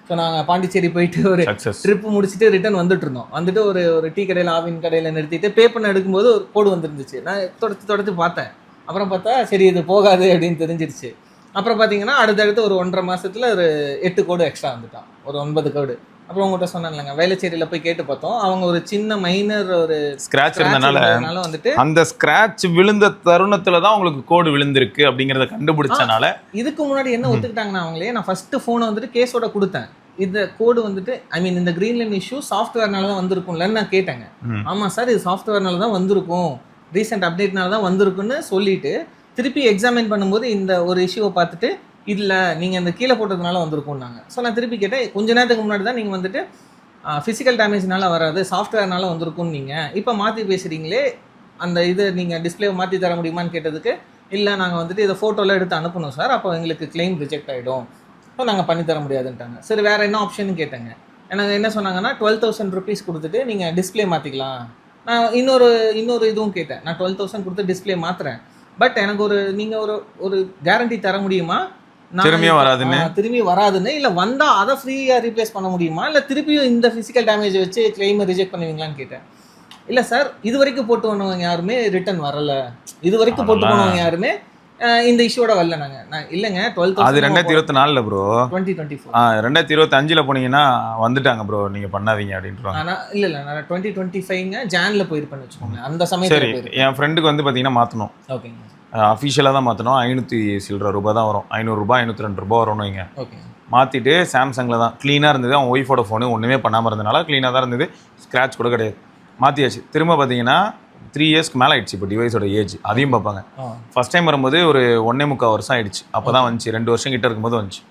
ஸோ நாங்கள் பாண்டிச்சேரி போயிட்டு ஒரு ட்ரிப்பு முடிச்சுட்டு ரிட்டர்ன் வந்துட்டு இருந்தோம். வந்துட்டு ஒரு டீ கடையில் ஆவின் கடையில் நிறுத்திட்டு பே பண்ண எடுக்கும்போது ஒரு கோடு வந்துருந்துச்சு. நான் தொடர்த்து பார்த்தேன். அப்புறம் பார்த்தா சரி இது போகாது அப்படின்னு தெரிஞ்சிருச்சு. அப்புறம் பார்த்தீங்கன்னா அடுத்தடுத்து ஒரு 1.5 மாதத்தில் ஒரு 8 கோடு எக்ஸ்ட்ரா வந்துட்டான், ஒரு 9 கோடு. அப்புறம் உங்கள்கிட்ட சொன்னாங்க வேலைச்சேரியில் போய் கேட்டு பார்த்தோம். அவங்க ஒரு சின்ன மைனர் ஒரு ஸ்க்ராட்ச் இருந்தனால வந்துட்டு அந்த ஸ்க்ராட்ச் விழுந்த தருணத்தில் தான் உங்களுக்கு கோடு விழுந்திருக்கு அப்படிங்கிறத கண்டுபிடிச்சனால இதுக்கு முன்னாடி என்ன ஒத்துக்கிட்டாங்கன்னா அவங்களே, நான் ஃபர்ஸ்ட் ஃபோனை வந்துட்டு கேஸோட கொடுத்தேன். இந்த கோடு வந்துட்டு இந்த கிரீன் லைன் இஷ்யூ சாஃப்ட்வேர்னால தான் வந்திருக்கும்லன்னு நான் கேட்டேங்க. ஆமாம் சார், இது சாஃப்ட்வேர்னால தான் வந்திருக்கும், ரீசெண்ட் அப்டேட்னால தான் வந்திருக்குன்னு சொல்லிட்டு திருப்பி எக்ஸாமின் பண்ணும்போது இந்த ஒரு இஷ்யூவை பார்த்துட்டு இல்லை நீங்கள் இந்த கீழே போட்டதுனால வந்திருக்கும்னாங்க. ஸோ நான் திருப்பி கேட்டேன், கொஞ்ச நேரத்துக்கு முன்னாடி தான் நீங்கள் வந்துட்டு ஃபிசிக்கல் டேமேஜ்னால வராது சாஃப்ட்வேர்னால வந்திருக்கும்னு நீங்கள் இப்போ மாற்றி பேசுகிறீங்களே, அந்த இது நீங்கள் டிஸ்பிளே மாற்றி தர முடியுமான்னு கேட்டதுக்கு இல்லை நாங்கள் வந்துட்டு இதை ஃபோட்டோலாம் எடுத்து அனுப்பணும் சார், அப்போ எங்களுக்கு கிளைம் ரிஜெக்ட் ஆகிடும், ஸோ நாங்கள் பண்ணித்தர முடியாதுன்ட்டாங்க. சரி வேறு என்ன ஆப்ஷன் கேட்டேங்க. எனக்கு என்ன சொன்னாங்கன்னா 12,000 ருபீஸ் கொடுத்துட்டு நீங்கள் டிஸ்பிளே மாற்றிக்கலாம். நான் இன்னொரு இதுவும் கேட்டேன், நான் 12,000 கொடுத்து டிஸ்பிளே மாற்றுறேன், பட் எனக்கு நீங்கள் ஒரு கேரண்டி தர முடியுமா, திரும்பி வராதுன்னு, இல்லை வந்தால் அதை ஃப்ரீயாக ரீப்ளேஸ் பண்ண முடியுமா, இல்லை திருப்பியும் இந்த ஃபிசிக்கல் டேமேஜ் வச்சு கிளைமை ரிஜெக்ட் பண்ணுவீங்களான்னு கேட்டேன். இல்லை சார், இது வரைக்கும் போட்டு போனவங்க யாருமே ரிட்டர்ன் வரலை, இது வரைக்கும் போட்டு போனவங்க யாருமே இந்த இஷ்யூட வரல நான் இல்லைங்க 12,000 அது 2024 ப்ரோ. 2024 2025 போனீங்கன்னா வந்துட்டாங்க ப்ரோ, நீங்க பண்ணாதீங்க அப்படின்றாங்க. ஆனா இல்ல நான் 2025ங்க ஜான்ல போயிருப்பேன்னு வச்சுக்கோங்க. அந்த சரி, சமயத்துல என் ஃப்ரெண்டுக்கு வந்து பார்த்தீங்கன்னா மாற்றணும். ஓகேங்க. அஃபிஷியலாக தான் மாற்றணும். 500 சில்லற ரூபாய் தான் வரும். 500 ரூபாய் 502 ரூபாய் வரும்னு வைங்க. ஓகே. மாற்றிட்டு சாம்சங்கில் தான் க்ளீனாக இருந்தது. அவன் ஒய்ஃபோட ஃபோனு ஒன்றுமே பண்ணாமல் இருந்தனால க்ளீனாக தான் இருந்தது. ஸ்க்ராட்ச் கூட கிடையாது. மாற்றியாச்சு. திரும்ப பார்த்தீங்கன்னா 3 இயர்ஸ்க்கு மேலே ஆயிடுச்சு இப்போ டிவைஸோட ஏஜ். அதையும் பார்ப்பாங்க. ஃபஸ்ட் டைம் வரும்போது ஒரு 1.25 வருஷம் ஆயிடுச்சு. அப்போ தான் வந்துச்சு. 2 வருஷம் கிட்ட இருக்கும்போது வந்துச்சு.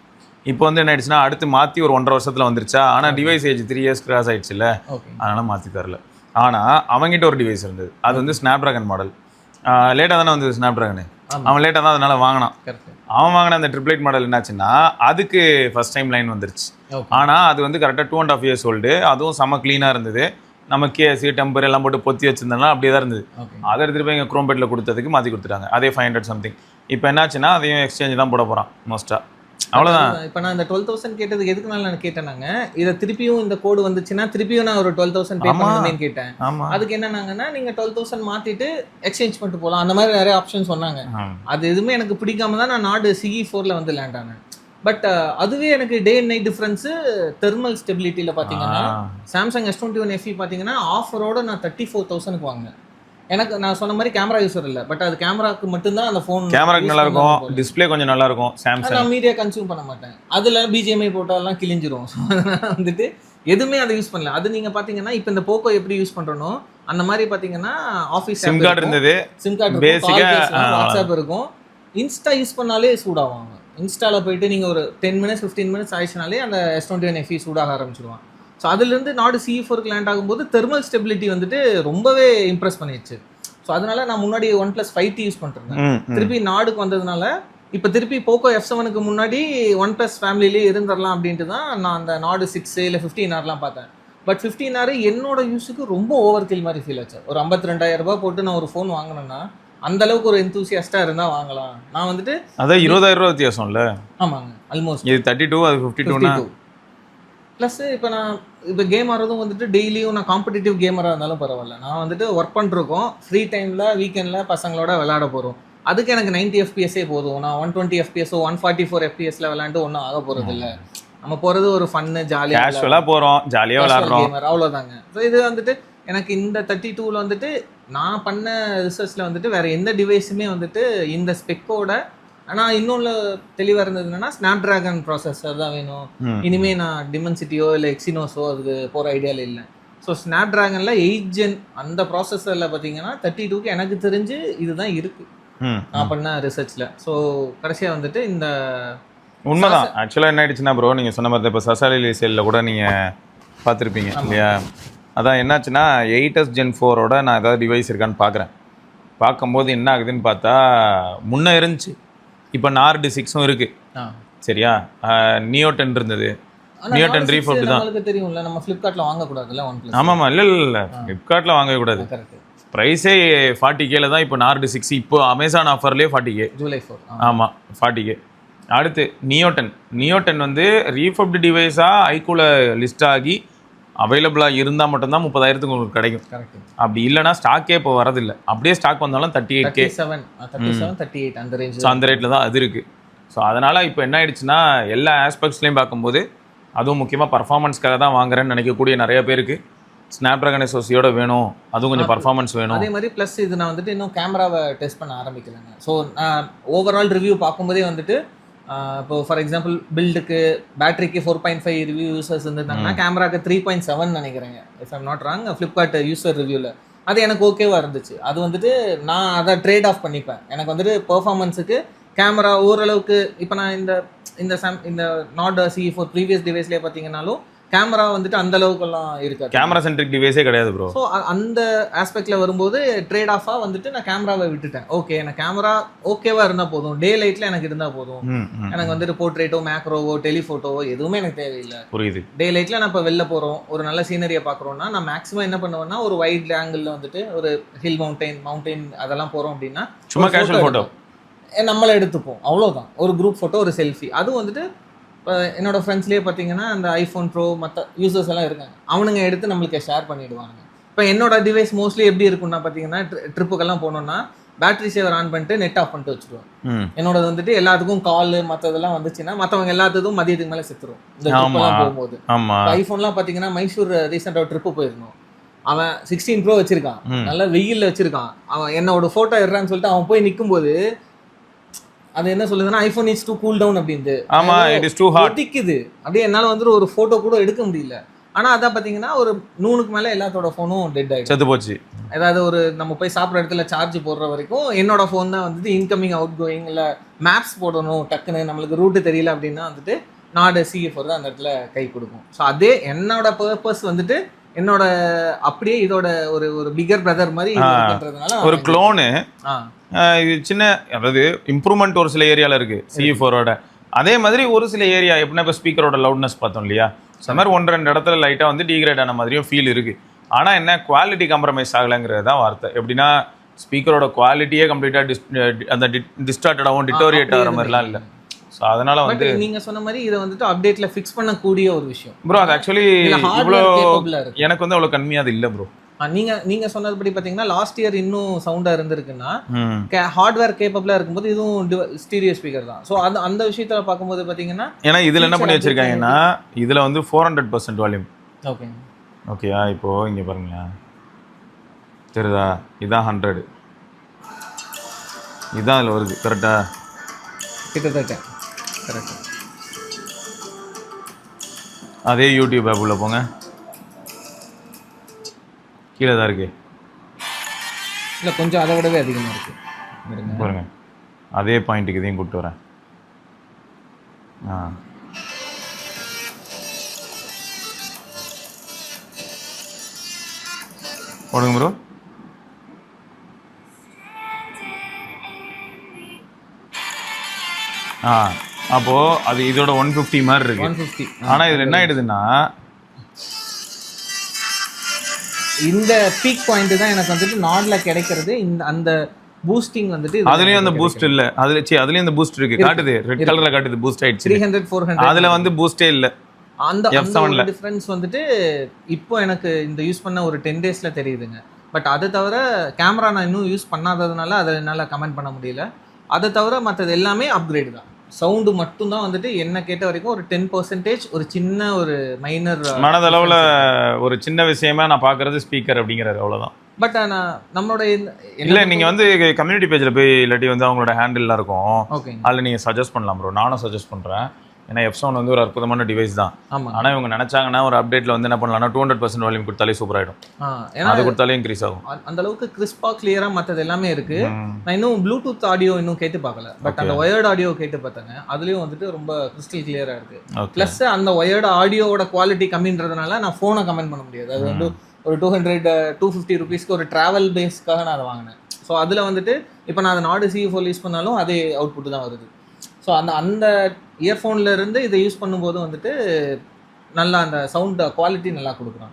இப்போ வந்து என்ன ஆயிடுச்சுன்னா அடுத்து மாற்றி ஒரு 1.5 வருஷத்தில் வந்துருச்சா. ஆனால் டிவைஸ் ஏஜ் 3 இயர்ஸ் கிராஸ் ஆயிடுச்சுல்ல, அதனால் மாற்றி தரல. ஆனால் அவங்ககிட்ட ஒரு டிவைஸ் இருந்தது. அது வந்து ஸ்னாப் ட்ராகன் மாடல். லேட்டாக தானே வந்தது ஸ்னாப் ட்ராகனு. அவன் லேட்டாக தான் அதனால் வாங்கினான். அவன் வாங்கின அந்த 888 மாடல் என்னாச்சுன்னா அதுக்கு ஃபஸ்ட் டைம் லைன் வந்துருச்சு. ஆனால் அது வந்து கரெக்டாக 2.5 இயர்ஸ் ஓல்டு. அதுவும் செம்ம க்ளீனாக இருந்தது. நம்ம கேஸு டெம்பர் எல்லாம் போட்டு பொத்தி வச்சிருந்தோம்னா அப்படியே தான் இருந்தது. அதை எடுத்துகிட்டு போய் எங்கள் குரோம்பேட்டில் கொடுத்ததுக்கு மாற்றி கொடுத்துட்டாங்க. அதே 500 சம்திங். இப்போ என்னாச்சுன்னா அதையும் எக்ஸ்சேஞ்ச் தான் போட போகிறான் மோஸ்ட்டாக. அவ்வளோதான். இப்போ நான் இந்த 12,000 கேட்டதுக்கு எதுக்குனால நான் கேட்டேனாங்க, இதை திருப்பியும் இந்த கோடு வந்துச்சுன்னா திருப்பியும் நான் ஒரு 12,000 பே பண்ணணுமேன்னு கேட்டேன். அதுக்கு என்னன்னாங்கன்னா நீங்க 12,000 மாத்திட்டு எக்ஸ்சேஞ்ச் பண்ணிட்டு போகலாம், அந்த மாதிரி நிறைய ஆப்ஷன் சொன்னாங்க. அது எதுவுமே எனக்கு பிடிக்காம தான் நான் நாடு CE4ல வந்து லேண்ட் ஆனேன். பட் அதுவே எனக்கு day and night difference thermal ஸ்டெபிலிட்டியில பாத்தீங்கன்னா சாம்சங் S21 FE பாத்தீங்கன்னா ஆஃபரோட நான் 34,000க்கு வாங்கினேன். எனக்கு நான் சொன்ன மாதிரி கேமரா யூஸர் இல்லை, பட் அது கேமராக்கு மட்டும்தான் அந்த ஃபோன். கேமராக்கு நல்லா இருக்கும், டிஸ்பிளே கொஞ்சம் நல்லா இருக்கும். சாம்சங் நான் மீடியா கன்சியூம் பண்ண மாட்டேன். அதில் BGMI போட்டாலாம் கிழிஞ்சிரும். ஸோ அதனால் வந்துட்டு எதுவுமே அதை யூஸ் பண்ணல. அது நீங்கள் பார்த்தீங்கன்னா இப்போ இந்த போக்கோ எப்படி யூஸ் பண்ணுறனோ அந்த மாதிரி பார்த்தீங்கன்னா ஆஃபீஸ் சிம் கார்டு இருந்தது, சிம் கார்டு வாட்ஸ்அப் இருக்கும். இன்ஸ்டா யூஸ் பண்ணாலே சூடாவாங்க. இன்ஸ்டாவில் போயிட்டு நீங்கள் ஒரு 10 minutes 15 minutes ஆயிடுச்சுனாலே அந்த S21 FE சூடாக ஆரம்பிச்சிடுவான். ஸோ அதுலேருந்து நாடு CE4க்கு லேண்ட் ஆகும்போது தெர்மல் ஸ்டெபிலிட்டி வந்துட்டு ரொம்பவே இம்ப்ரெஸ் பண்ணிடுச்சு. ஸோ அதனால நான் முன்னாடி OnePlus 5T யூஸ் பண்ணிருந்தேன். திருப்பி நாடுக்கு வந்ததுனால இப்போ திருப்பி போக்கோ F7க்கு முன்னாடி OnePlus ஃபேமிலிலேயே இருந்துடலாம் அப்படின்ட்டு தான் நான் அந்த நாடு 6 இல்லை 15R பார்த்தேன். பட் 15R என்னோட யூஸுக்கு ரொம்ப ஓவர் கில் மாதிரி ஃபீல் ஆச்சு. ஒரு 52,000 ரூபாய் போட்டு நான் ஒரு ஃபோன் வாங்கினேன்னா அந்த அளவுக்கு ஒரு எந்தூசியாஸ்டா இருந்தா வாங்கலாம். நான் வந்துட்டு அதான் 20,000 ரூபாய் வித்தியாசம் இல்ல. ஆமாங்க, ஆல்மோஸ்ட். இது 32 அது 52. ப்ளஸ் இப்போ நான் இப்போ கேம் ஆடுறதும் வந்துட்டு டெய்லியும் நான் காம்படிட்டிவ் கேமராக இருந்தாலும் பரவாயில்ல, நான் வந்துட்டு ஒர்க் பண்ணிருக்கோம். ஃப்ரீ டைமில் வீக்கெண்டில் பசங்களோட விளையாட போகிறோம். அதுக்கு எனக்கு 90 FPS போதும். நான் 120 FPS 144 FPSல விளையாண்டு ஒன்றும் ஆக போகிறது இல்லை. நம்ம போகிறது ஒரு ஃபன்னு ஜாலியாக கேஷுவலாக போகிறோம், ஜாலியாக விளையாடுறோம், அவ்வளோதாங்க. ஸோ இது வந்துட்டு எனக்கு இந்த 32ல் வந்துட்டு நான் பண்ண ரிசர்ச்சில் வந்துட்டு வேறு எந்த டிவைஸுமே வந்துட்டு இந்த ஸ்பெக்கோட. ஆனால் இன்னொன்று தெளிவாக இருந்தது என்னன்னா ஸ்னாப் ட்ராகன் ப்ராசஸர் தான் வேணும். இனிமேல் நான் டிமென்சிட்டியோ இல்லை எக்ஸினோஸோ அதுக்கு போகிற ஐடியாவில் இல்லை. ஸோ ஸ்னாப் ட்ராகனில் 8 Gen அந்த ப்ராசஸரில் பார்த்தீங்கன்னா 32க்கு எனக்கு தெரிஞ்சு இதுதான் இருக்குது நான் பண்ண ரிசர்ச்சில். ஸோ கடைசியாக வந்துட்டு இந்த உண்மைதான். ஆக்சுவலாக என்ன ஆயிடுச்சுன்னா ப்ரோ, நீங்கள் சொன்ன மாதிரி இப்போ சசாலி சேலில் கூட நீங்கள் பார்த்துருப்பீங்க இல்லையா. அதான் என்னாச்சுன்னா 8S Gen 4ஓட நான் ஏதாவது டிவைஸ் இருக்கான்னு பார்க்குறேன். பார்க்கும்போது என்ன ஆகுதுன்னு பார்த்தா முன்னே இருந்துச்சு, இப்போ நார்டு 6ம் இருக்குது. சரியா, நியோ 10 இருந்தது. நியோ 10 ரீஃபோர்ட் தான் தெரியும்ல, நம்ம ஃப்ளிப்கார்ட்டில் வாங்கக்கூடாதுல்ல OnePlus. ஆமாம்மா, இல்லை ஃப்ளிப்கார்ட்டில் வாங்கக்கூடாது. ப்ரைஸே 40Kல தான் இப்போ நார்டு 6. இப்போ அமேசான் ஆஃபர்லேயே 40K, July 4. ஆமாம் 40K. அடுத்து நியோ 10 வந்து ரீஃபோர்ட் டிவைஸாக ஐக்கூல லிஸ்ட் ஆகி அவைலபிளாக இருந்தால் மட்டும்தான் 30,000க்கு உங்களுக்கு கிடைக்கும். அப்படி இல்லைனா ஸ்டாக்கே இப்போ வரதில்லை. அப்படியே ஸ்டாக் வந்தாலும் 38K 37 அந்த ரேஞ்ச். ஸோ அந்த ரேட்டில் தான் அது இருக்குது. ஸோ அதனால் இப்போ என்ன ஆயிடுச்சுன்னா எல்லா ஆஸ்பெக்ட்ஸ்லையும் பார்க்கும்போது, அதுவும் முக்கியமாக பர்ஃபார்மன்ஸ்க்காக தான் வாங்குறேன்னு நினைக்கக்கூடிய நிறைய பேருக்கு ஸ்னாப் ட்ராகன் SoCயோட வேணும், அதுவும் கொஞ்சம் பர்ஃபார்மன்ஸ் வேணும். அதே மாதிரி ப்ளஸ் இது நான் வந்துட்டு இன்னும் கேமராவை டெஸ்ட் பண்ண ஆரம்பிக்கலைங்க. ஸோ நான் ஓவரால் ரிவ்யூ பார்க்கும்போதே வந்துட்டு இப்போ ஃபார் எக்ஸாம்பிள் பில்டுக்கு பேட்டரிக்கு 4.5 ரிவ்யூ யூசர்ஸ் இருந்திருந்தாங்கன்னா கேமராக்கு 3.7 நினைக்கிறேங்க, if I'm not wrong, Flipkart user ரிவ்யூவில். அது எனக்கு ஓகேவாக இருந்துச்சு. அது வந்துட்டு நான் அதை ட்ரேட் ஆஃப் பண்ணிப்பேன். எனக்கு வந்துட்டு பெர்ஃபார்மன்ஸுக்கு கேமரா ஓரளவுக்கு இப்போ நான் இந்த நாட் CE4 ப்ரீவியஸ் டிவைஸ்லேயே பார்த்தீங்கன்னாலும் கேமரா வந்துட்டு அந்த அளவுக்குலாம் இருக்காது. கேமரா சென்ட்ரிக் டிவைஸே கிடையாது ப்ரோ. ஸோ அந்த ஆஸ்பெக்டில் வரும்போது ட்ரேட் ஆஃபாக வந்துட்டு நான் கேமராவை விட்டுட்டேன். ஓகே, எனக்கு கேமரா ஓகேவாக இருந்தால் போதும், டே லைட்டில் எனக்கு இருந்தால் போதும். எனக்கு வந்துட்டு போர்ட்ரேட்டோ மேக்ரோவோ டெலிஃபோட்டோவோ எதுவுமே எனக்கு தேவையில்லை. புரியுது. டே லைட்டில் நான் இப்போ வெளில போகிறோம், ஒரு நல்ல சீனரியை பார்க்குறோன்னா நான் மேக்ஸிமம் என்ன பண்ணுவேன்னா ஒரு வைட் ஆங்கிளில் வந்துட்டு ஒரு ஹில் மவுண்டைன் அதெல்லாம் போகிறோம் அப்படின்னா சும்மா கேஷுவல் ஃபோட்டோ நம்மளை எடுத்துப்போம், அவ்வளோதான். ஒரு குரூப் ஃபோட்டோ, ஒரு செல்ஃபி. அதுவும் வந்துட்டு என்னோட ஃப்ரெண்ட்ஸ்லேயே பார்த்தீங்கன்னா அந்த iPhone Pro மற்ற யூசர்ஸ் எல்லாம் இருக்காங்க, அவனுங்க எடுத்து நம்மளுக்கு ஷேர் பண்ணிவிடுவாங்க. இப்போ என்னோட டிவைஸ் மோஸ்ட்லி எப்படி இருக்குன்னா பார்த்தீங்கன்னா ட்ரிப்புக்கெல்லாம் போனோன்னா பேட்டரி சேவர் ஆன் பண்ணிட்டு நெட் ஆஃப் பண்ணிட்டு வச்சிருவேன். என்னோடது வந்துட்டு எல்லாத்துக்கும் கால் மற்றதெல்லாம் வந்துச்சுன்னா மற்றவங்க எல்லாத்துக்கும் மதியத்துக்கு மேலே செத்துரும் இந்த ட்ரிப்பெல்லாம் போகும்போது. ஐஃபோன்லாம் பார்த்தீங்கன்னா மைசூர் ரீசெண்டாக ட்ரிப்பு போயிருந்தோம். அவன் 16 Pro வச்சிருக்கான், நல்லா வெயிலில் வச்சிருக்கான். அவன் என்னோட ஃபோட்டோ எடுறான்னு சொல்லிட்டு அவன் போய் நிற்கும்போது அது என்ன சொல்லுதுன்னா iPhone is to cool down அப்படின்ட்டு. ஒட்டிக்குது அப்படியே. என்னால் வந்துட்டு ஒரு ஃபோட்டோ கூட எடுக்க முடியல. ஆனால் அதான் பார்த்தீங்கன்னா ஒரு 100க்கு மேலே எல்லாத்தோட ஃபோனும் டெட் ஆகிடுச்சு, செத்து போச்சு. ஏதாவது ஒரு நம்ம போய் சாப்பிட்ற இடத்துல சார்ஜ் போடுற வரைக்கும் என்னோட ஃபோன் தான் வந்துட்டு இன்கமிங் அவுட் கோயிங் இல்லை மேப்ஸ் போடணும் டக்குன்னு நம்மளுக்கு ரூட்டு தெரியல அப்படின்னா வந்துட்டு நாடு CE4 தான் அந்த இடத்துல கை கொடுக்கும். ஸோ அதே என்னோட பர்பஸ் வந்துட்டு என்னோட அப்படியே இதோட ஒரு ஒரு பிகர் பிரதர் மாதிரி பண்றதுனால ஒரு க்ளோனு. இது சின்ன அதாவது இம்ப்ரூவ்மெண்ட் ஒரு சில ஏரியாவில் இருக்குது CE4ஓட. அதே மாதிரி ஒரு சில ஏரியா எப்படின்னா இப்போ ஸ்பீக்கரோட லவுட்னஸ் பார்த்தோம் இல்லையா, அந்த மாதிரி 1-2 இடத்துல லைட்டாக வந்து டீக்ரேட் ஆன மாதிரியும் ஃபீல் இருக்குது. ஆனால் என்ன குவாலிட்டி காம்ப்ரமைஸ் ஆகலைங்கிறது தான் வார்த்தை. எப்படின்னா ஸ்பீக்கரோட குவாலிட்டியே கம்ப்ளீட்டாக அந்த டிஸ்டார்டடாகவும் டிட்டோரியேட் ஆகிற மாதிரிலாம் இல்லை. ஸோ அதனால வந்து நீங்க சொன்ன மாதிரி இதை வந்துட்டு அப்டேட்ல ஃபிக்ஸ் பண்ணக்கூடிய ஒரு விஷயம் ப்ரோ. அது ஆக்சுவலி இவ்வளோ எனக்கு வந்து அவ்வளோ கம்மியாக அது இல்லை ப்ரோ. நீங்க சொன்னதுபடி பாத்தீங்கன்னா லாஸ்ட் இயர் இன்னும் சவுண்டா இருந்திருக்குன்னா ஹார்ட்வேர் கேப்பபிளா இருக்கும்போது இதுவும் ஸ்டீரியோ ஸ்பீக்கர் தான். ஸோ அந்த விஷயத்துல பார்க்கும்போது பாத்தீங்கன்னா ஏன்னா இதுல என்ன பண்ணி வச்சிருக்காங்கன்னா இதுல வந்து 400% வால்யூம். ஓகே ஓகேயா, இப்போ இங்க பாருங்க தெரியுதா, இதான் 100, இதான் அதில் வருது. கரெக்டா, கிட்டத்தட்ட கரெக்ட். அதே யூடியூப் ஆப் உள்ள போங்க, கீழே தான் இருக்கு. இல்லை கொஞ்சம் அதை விடவே அதிகமாக இருக்கு பாருங்க. அதே பாயிண்ட்டுக்கு இதையும் கூப்பிட்டு வரேன். போடுங்க ப்ரோ. அப்போ அது இதோட 150 மாதிரி இருக்கு. 150. ஆனால் இதில் என்ன ஆயிடுதுன்னா இந்த பீக் பாயிண்ட் தான் எனக்கு வந்துட்டு நாட்ல கிடைக்கிறது. இந்த அந்த பூஸ்டிங் வந்துட்டு அதுலயும் அந்த பூஸ்ட் இல்ல, அதுலயும் அந்த பூஸ்ட் இருக்கு, காட்டுது ரெட் கலர்ல காட்டுது பூஸ்ட் ஆயிடுச்சு. 300-400 அதுல வந்து பூஸ்டே இல்ல. அந்த டிஃபரன்ஸ் வந்துட்டு இப்போ எனக்கு இந்த யூஸ் பண்ண ஒரு 10 daysல தெரியுதுங்க. பட் அதை தவிர கேமரா நான் இன்னும் யூஸ் பண்ணாததுனால அதை என்னால் கமெண்ட் பண்ண முடியல. அதை தவிர மற்றது எல்லாமே அப்கிரேடு தான். சவுண்டு மட்டும்தான் வந்துட்டு என்ன கேட்ட வரைக்கும் ஒரு 10% ஒரு சின்ன ஒரு மைனர் மனதளவில் ஒரு சின்ன விஷயமா நான் பார்க்குறது ஸ்பீக்கர் அப்படிங்கிறது, அவ்வளோதான். பட் நம்மளோட இல்லை நீங்கள் வந்து கம்யூனிட்டி பேஜில் போய் இல்லாட்டி வந்து அவங்களோட ஹேண்டில்லாம் இருக்கும், அதில் நீங்கள் சஜஸ்ட் பண்ணலாம் ப்ரோ. நானும் சஜஸ்ட் பண்ணுறேன். ஏன்னா F7 வந்து ஒரு அற்புதமான டிவைஸ் தான். ஆனால் இவங்க நினைச்சாங்கன்னா ஒரு அப்டேட்ல வந்து என்ன பண்ணலாம்னா 200% வால்யூம் கொடுத்தாலே சூப்பர் ஆகிடும். அது கொடுத்தாலே இன்க்ரீஸ் ஆகும். அந்த அளவுக்கு கிறிஸ்பா கிளியரா மற்றது எல்லாமே இருக்கு. நான் இன்னும் ப்ளூடூத் ஆடியோ இன்னும் கேட்டு பார்க்கல. பட் அந்த ஒயர்டு ஆடியோ கேட்டு பார்த்தேங்க, அதுலயும் வந்துட்டு ரொம்ப கிறிஸ்டல் கிளியரா இருக்கு. பிளஸ் அந்த ஒயர்டு ஆடியோட குவாலிட்டி கம்மின்றதுனால நான் ஃபோனை கமெண்ட் பண்ண முடியாது. அது வந்து ஒரு 200-250 ருபீஸ்க்கு ஒரு டிராவல் பேஸ்க்காக நான் அதை வாங்கினேன். ஸோ அதில் வந்துட்டு இப்போ நான் அதை நாடு CE4 யூஸ் பண்ணாலும் அதே அவுட்புட் தான் வருது. ஸோ அந்த இயர்ஃபோனில் இருந்து இதை யூஸ் பண்ணும்போது வந்துட்டு நல்லா அந்த சவுண்ட் குவாலிட்டி நல்லா கொடுக்குறான்.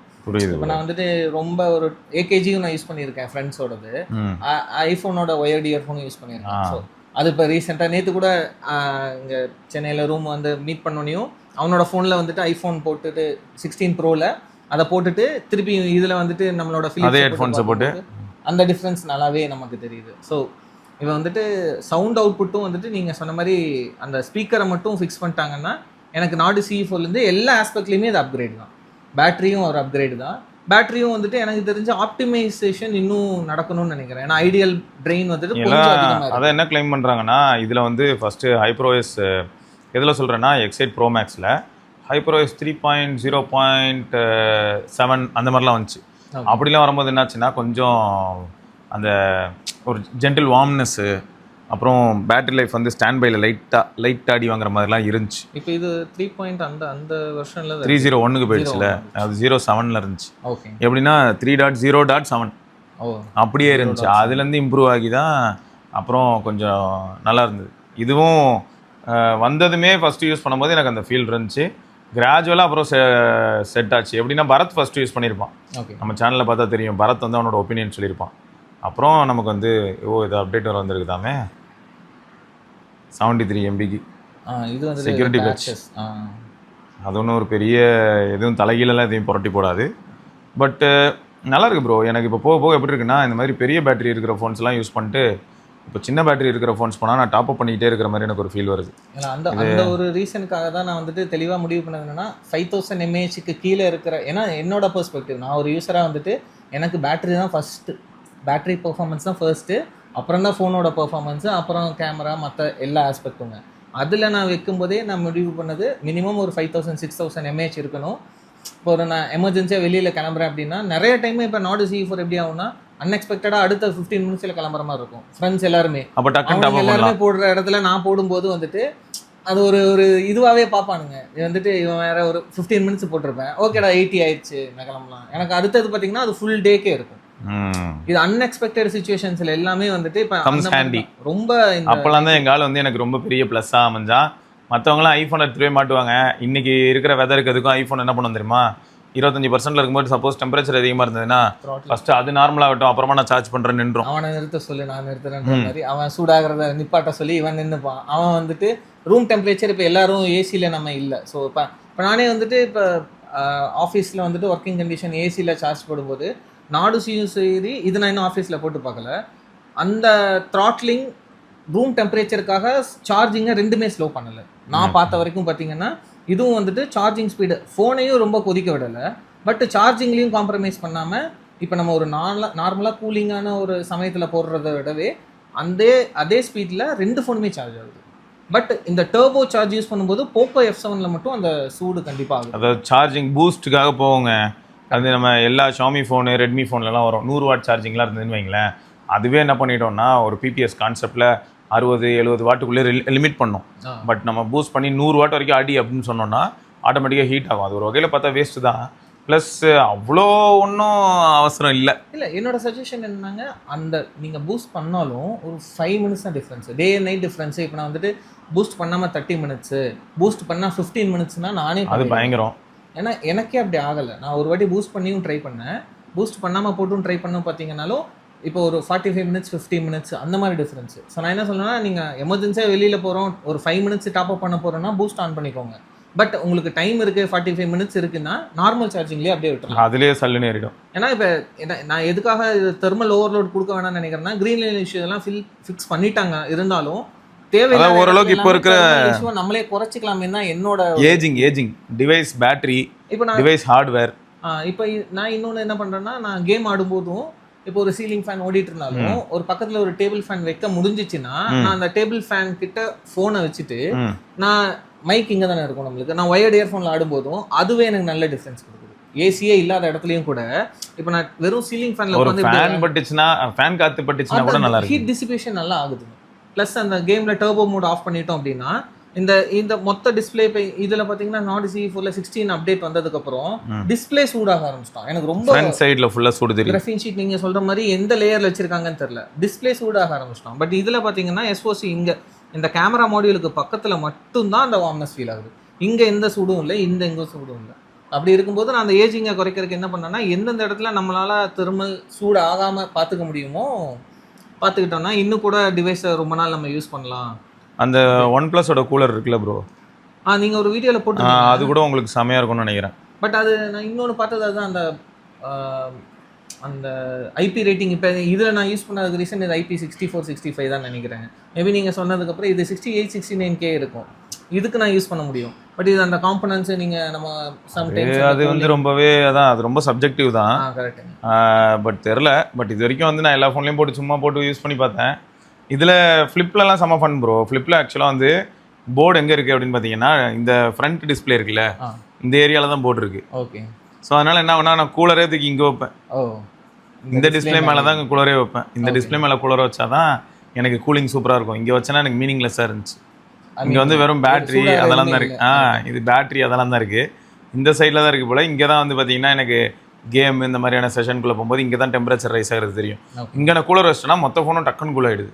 இப்போ நான் வந்துட்டு ரொம்ப ஒரு AKGயும் நான் யூஸ் பண்ணியிருக்கேன் ஃப்ரெண்ட்ஸோடது. ஐஃபோனோட ஒயர்டு இயர்ஃபோனும் யூஸ் பண்ணியிருக்கேன். ஸோ அது இப்போ ரீசெண்டாக நேற்று கூட இங்கே சென்னையில் ரூம் வந்து மீட் பண்ணோனையும் அவனோட ஃபோனில் வந்துட்டு ஐஃபோன் போட்டுட்டு 16 Proவில் அதை போட்டுட்டு திருப்பி இதில் வந்துட்டு நம்மளோட ஹெட்ஃபோன்ஸை போட்டு அந்த டிஃப்ரென்ஸ் நல்லாவே நமக்கு தெரியுது. ஸோ இவன் வந்துட்டு சவுண்ட் அவுட்புட்டும் வந்துட்டு நீங்கள் சொன்ன மாதிரி அந்த ஸ்பீக்கரை மட்டும் ஃபிக்ஸ் பண்ணிட்டாங்கன்னா எனக்கு நாடு CE4லேருந்து எல்லா ஆஸ்பெக்ட்லேயுமே அது அப்கிரேட் தான். பேட்டரியும் ஒரு அப்கிரேடு தான். பேட்டரியும் வந்துட்டு எனக்கு தெரிஞ்ச ஆப்டிமைசேஷன் இன்னும் நடக்கணும்னு நினைக்கிறேன். ஏன்னா ஐடியல் ட்ரெயின் வந்துட்டு அதை என்ன கிளைம் பண்ணுறாங்கன்னா இதில் வந்து ஃபஸ்ட்டு HyperOS எதில் சொல்கிறேன்னா X8 Pro Maxல HyperOS 3.0.7 அந்த மாதிரிலாம் வந்துச்சு. அப்படிலாம் வரும்போது என்னாச்சுன்னா கொஞ்சம் அந்த ஒரு ஜென்டில் வார்ம்னஸ்ஸு, அப்புறம் பேட்டரி லைஃப் வந்து ஸ்டாண்ட் பையில் லைட் ஆடி வாங்குற மாதிரிலாம் இருந்துச்சு. இப்போ இது 3. அந்த வருஷனில் 3.01க்கு போயிடுச்சுல, அது 0.7ல் இருந்துச்சு. ஓகே, எப்படின்னா 3.0.7 அப்படியே இருந்துச்சு. அதுலேருந்து இம்ப்ரூவ் ஆகி தான் அப்புறம் கொஞ்சம் நல்லா இருந்தது. இதுவும் வந்ததுமே ஃபஸ்ட்டு யூஸ் பண்ணும்போது எனக்கு அந்த ஃபீல் இருந்துச்சு. கிராஜுவலாக அப்புறம் செட் ஆச்சு. எப்படின்னா பரத் ஃபஸ்ட்டு யூஸ் பண்ணியிருப்பான். நம்ம சேனலில் பார்த்தா தெரியும். பரத் வந்து அவனோட ஒப்பீனியன் சொல்லியிருப்பான். அப்புறம் நமக்கு வந்து இது அப்டேட் வர வந்திருக்குதாமே 73 MBக்கு இது வந்து செக்யூரிட்டி பேட்ச். அது ஒன்றும் ஒரு பெரிய எதுவும் தலைகீழெல்லாம் எதையும் புரட்டி போடாது. பட்டு நல்லா இருக்கு ப்ரோ. எனக்கு இப்போ போக போக எப்படி இருக்குன்னா, இந்த மாதிரி பெரிய பேட்டரி இருக்கிற ஃபோன்ஸ்லாம் யூஸ் பண்ணிட்டு இப்போ சின்ன பேட்டரி இருக்கிற ஃபோன்ஸ் போனால் நான் டாப் அப் பண்ணிக்கிட்டே இருக்கிற மாதிரி எனக்கு ஒரு ஃபீல் வருது. ஏன்னா அந்த ஒரு ரீசனுக்காக தான் நான் வந்துட்டு தெளிவாக முடிவு பண்ணது என்னன்னா 5000 mAhக்கு கீழே இருக்கிற, ஏன்னா என்னோட பெர்ஸ்பெக்டிவ், நான் ஒரு யூஸராக வந்துட்டு எனக்கு பேட்டரி தான் ஃபஸ்ட்டு, பேட்டரி பெர்ஃபார்மன்ஸ் தான் ஃபர்ஸ்ட்டு, அப்புறம் தான் ஃபோனோட பெர்ஃபார்மன்ஸு, அப்புறம் கேமரா, மற்ற எல்லா ஆஸ்பெக்ட்டுங்க. அதில் நான் வைக்கும்போதே நான் முடிவு பண்ணது மினிமம் ஒரு 5000-6000 mAh இருக்கணும். இப்போ ஒரு நான் எமர்ஜென்சியாக வெளியில் கிளம்புறேன் அப்படின்னா நிறைய டைம் இப்போ நாட் C4 எப்படி ஆகும்னா அன்எக்ஸ்பெக்டடாக அடுத்த 15 மினிட்ஸில் கிளம்புற மாதிரி இருக்கும். ஃப்ரெண்ட்ஸ் எல்லாருமே எல்லாருமே போடுற இடத்துல நான் போடும்போது வந்துட்டு அது ஒரு இதுவாகவே பார்ப்பானுங்க. இது வந்துட்டு இவன் வேற ஒரு 15 மினிட்ஸ் போட்டிருப்பேன், ஓகேடா 80 ஆயிடுச்சு நான் கிளம்பலாம். எனக்கு அடுத்தது பார்த்தீங்கன்னா அது ஃபுல் டேக்கே இருக்கும். இது அன்எக்ஸ்பெக்டட் சிச்சுவேஷன்ஸ்ல எல்லாமே வந்துட்டு இப்போ ரொம்ப அப்பெல்லாம் தான் எங்க ஆள் வந்து எனக்கு ரொம்ப பெரிய ப்ளஸ்ஸாக அமைஞ்சா. மற்றவங்களாம் ஐஃபோன் எடுத்துகிட்டே மாட்டுவாங்க. இன்றைக்கி இருக்கிற வெதருக்கு அதுக்கும் ஐஃபோன் என்ன பண்ணும் தெரியுமா, 25% இருக்கும்போது சப்போஸ் டெம்பரேச்சர் அதிகமாக இருந்ததுன்னா ஃபஸ்ட்டு அது நார்மலாகட்டும், அப்புறமா நான் சார்ஜ் பண்ணுறேன் நின்றும். அவனை நிறுத்த சொல்லி நான் நிறுத்துறேன்ற மாதிரி அவன் சூடாகிறத நிப்பாட்ட சொல்லி இவன் நின்றுப்பான். அவன் வந்துட்டு ரூம் டெம்பரேச்சர் இப்போ எல்லாரும் ஏசியில் நம்ம இல்லை. ஸோ இப்போ நானே வந்துட்டு இப்போ ஆஃபீஸில் வந்துட்டு ஒர்க்கிங் கண்டிஷன் ஏசியில் சார்ஜ் போடும்போது நாடுசியும் சரி, இது நான் இன்னும் ஆஃபீஸில் போட்டு பார்க்கல, அந்த த்ராட்லிங் ரூம் டெம்பரேச்சருக்காக சார்ஜிங்கை ரெண்டுமே ஸ்லோ பண்ணலை நான் பார்த்த வரைக்கும். பார்த்தீங்கன்னா இதுவும் வந்துட்டு சார்ஜிங் ஸ்பீடு ஃபோனையும் ரொம்ப கொதிக்க விடலை, பட் சார்ஜிங்லேயும் காம்ப்ரமைஸ் பண்ணாமல் இப்போ நம்ம ஒரு நார்மலாக கூலிங்கான ஒரு சமயத்தில் போடுறத விடவே அதே ஸ்பீடில் 2 ஃபோனுமே சார்ஜ் ஆகுது. பட் இந்த டர்போ சார்ஜ் யூஸ் பண்ணும்போது போக்கோ F7ல மட்டும் அந்த சூடு கண்டிப்பாக ஆகுது. அதாவது சார்ஜிங் பூஸ்ட்டுக்காக போவோங்க. அது நம்ம எல்லா ஷாமி ஃபோனு ரெட்மி ஃபோன்லலாம் வரும் 100 வாட் சார்ஜிங்லாம் இருந்ததுன்னு வைங்களேன். அதுவே என்ன பண்ணிட்டோம்னா ஒரு பிபிஎஸ் கான்செப்டில் 60-70 வாட்டுக்குள்ளே லிமிட் பண்ணோம். பட் நம்ம பூஸ்ட் பண்ணி 100 வாட் வரைக்கும் அடி அப்படின்னு சொன்னோம்னா ஆட்டோமேட்டிக்காக ஹீட் ஆகும். அது ஒரு வகையில் பார்த்தா வேஸ்ட்டு தான். ப்ளஸ் அவ்வளோ ஒன்றும் அவசரம் இல்லை. என்னோட சஜஷன் என்னன்னாங்க, அந்த நீங்கள் பூஸ்ட் பண்ணாலும் ஒரு 5 மினிட்ஸ் தான் difference, day and night difference. இப்போ நான் வந்துட்டு பூஸ்ட் பண்ணாமல் 30 மினிட்ஸு, பூஸ்ட் பண்ணால் 15 மினிட்ஸ்னால் நானே அது பயங்கரம். ஏன்னா எனக்கே அப்படி ஆகலை. நான் ஒரு வாட்டி பூஸ்ட் பண்ணியும் ட்ரை பண்ணேன், பூஸ்ட் பண்ணாமல் போட்டும் ட்ரை பண்ண பார்த்தீங்கன்னாலும் இப்போ ஒரு 45 மினிட்ஸ் 50 மினிட்ஸ் அந்த மாதிரி டிஃப்ரென்ஸு. ஸோ நான் என்ன சொல்லுவேன்னா, நீங்கள் எமர்ஜென்சியாக வெளியில் போகிறோம், ஒரு 5 மினிட்ஸ் டாப் அப் பண்ண போகிறோன்னா பூஸ்ட் ஆன் பண்ணிக்கோங்க. பட் உங்களுக்கு டைம் இருக்குது, 45 மினிட்ஸ் இருக்குன்னா நார்மல் சார்ஜிங்லேயே அப்படியே விட்டுருலாம், அதுலேயே சல்லுன்னு ஏறிடும். ஏன்னா இப்போ நான் எதுக்காக தெர்மல் ஓவர்லோட் கொடுக்க வேணாம்னு நினைக்கிறேன்னா, க்ரீன் லைன் இஷ்யூ எல்லாம் ஃபிக்ஸ் பண்ணிட்டாங்க. இருந்தாலும் தேவையில்லை ஓரளவுக்கு இப்போ இருக்கிற இஷ்யூவை நம்மளே குறைச்சிக்கலாமே தான் என்னோட ஏஜிங் டிவைஸ் பேட்டரி, இப்போ நான் டிவைஸ் ஹார்ட்வேர். இப்போ நான் இன்னொன்று என்ன பண்ணுறேன்னா, நான் கேம் ஆடும்போதும் இப்போ ஒரு சீலிங் ஃபேன் ஓடிட்டு இருந்தாலும் ஒரு பக்கத்தில் ஒரு டேபிள் ஃபேன் வைக்க முடிஞ்சிச்சுன்னா நான் அந்த டேபிள் ஃபேன் கிட்ட ஃபோனை வச்சுட்டு நான் மைக் இங்கே தானே இருக்கும் நம்மளுக்கு, நான் ஒயர்டு இயர்ஃபோனில் ஆடும்போதும் அதுவே எனக்கு நல்ல டிஃப்ரென்ஸ் கொடுக்குது. ஏசியே இல்லாத இடத்துலையும் கூட இப்போ நான் வெறும் சீலிங் ஃபேனில் வந்து ஃபேன் பட்டுச்சுன்னா, ஃபேன் காற்று பட்டுச்சுன்னா கூட நல்லா ஹீட் டிசிபேஷன் நல்லா ஆகுது. ப்ளஸ் அந்த கேமில் டர்போ மோட் ஆஃப் பண்ணிட்டோம் அப்படின்னா இந்த மொத்த டிஸ்பிளே இப்போ இதில் பார்த்தீங்கன்னா நாட் C4ல 16 அப்டேட் வந்ததுக்கப்புறம் டிஸ்பிளே சூடாக ஆரம்பிச்சிட்டோம். எனக்கு ரொம்ப ஃப்ரண்ட் சைடில் ஃபுல்லாக சூடு தெரியும். கிராஃபின் ஷீட் நீங்கள் சொல்கிற மாதிரி எந்த லேயரில் வச்சிருக்காங்கன்னு தெரியல, டிஸ்பிளே சூடாக ஆரம்பிச்சிட்டோம். பட் இதில் பார்த்தீங்கன்னா SOC இங்கே இந்த கேமரா மாடியூலுக்கு பக்கத்தில் மட்டும்தான் அந்த வார்ம்னஸ் ஃபீல் ஆகுது. இங்கே எந்த சூடும் இல்லை, எங்கே சூடும் இல்லை. அப்படி இருக்கும்போது நான் அந்த ஏஜிங்கை குறைக்கிறதுக்கு என்ன பண்ணேன்னா, எந்தெந்த இடத்துல நம்மளால் திரும்ப சூடு ஆகாமல் பார்த்துக்க முடியுமோ பார்த்துக்கிட்டோம்னா இன்னும் கூட டிவைஸை ரொம்ப நாள் நம்ம யூஸ் பண்ணலாம். அந்த OnePlusோட கூலர் இருக்குல்ல ப்ரோ, நீங்கள் ஒரு வீடியோவில் போட்டு அது கூட உங்களுக்கு செமையாக இருக்கும்னு நினைக்கிறேன். பட் அது நான் இன்னொன்று பார்த்தது அதுதான், அந்த ஐபி ரேட்டிங். இப்போ இதில் நான் யூஸ் பண்ணதுக்கு ரீசன் இது IP64-65 தான் நினைக்கிறேன். மேபி நீங்கள் சொன்னதுக்கப்புறம் இது 68-69K இருக்கும், இதுக்கு நான் யூஸ் பண்ண முடியும். பட் இது அந்த காம்பனன்ட்ஸ் நீங்கள் நம்ம சம்டைம்ஸ் அது வந்து ரொம்பவே அதான், அது ரொம்ப சப்ஜெக்டிவ் தான். கரெக்ட். பட் தெரில. பட் இது வரைக்கும் வந்து நான் எல்லா ஃபோன்லேயும் போட்டு சும்மா போட்டு யூஸ் பண்ணி பார்த்தேன். இதில் ஃப்ளிப்லலாம் செம்ம ஃபன் ப்ரோ. ஃப்ளிப்பில் ஆக்சுவலாக வந்து போர்டு எங்கே இருக்குது அப்படின்னு பார்த்தீங்கன்னா, இந்த ஃப்ரண்ட் டிஸ்பிளே இருக்குல்ல, இந்த ஏரியாவில் தான் போர்டு இருக்குது. ஓகே. ஸோ அதனால் என்ன பண்ணால் நான் கூலரே தூக்கி இங்கே வைப்பேன். இந்த டிஸ்பிளே மேலே தான் கூலரே வைப்பேன். இந்த டிஸ்பிளே மேலே கூலரை வச்சா தான் எனக்கு கூலிங் சூப்பராக இருக்கும். இங்கே வச்சேன்னா எனக்கு மீனிங்லெஸ்ஸாக இருந்துச்சு. இங்கே வந்து வெறும் பேட்ரி அதெல்லாம் தான் இருக்குது. இது பேட்ரி அதெல்லாம் தான் இருக்குது. இந்த சைடில் தான் இருக்குது போல். இங்கே தான் வந்து பார்த்தீங்கன்னா எனக்கு கேம் இந்த மாதிரியான செஷனுக்குள்ளே போகும்போது இங்கே தான் டெம்பரேச்சர் ரைஸ் ஆகிறது தெரியும். இங்கே நான் கூலர் வச்சிட்டேன்னா மொத்த ஃபோனும் டக்குன்னு கூல் ஆகிடுது.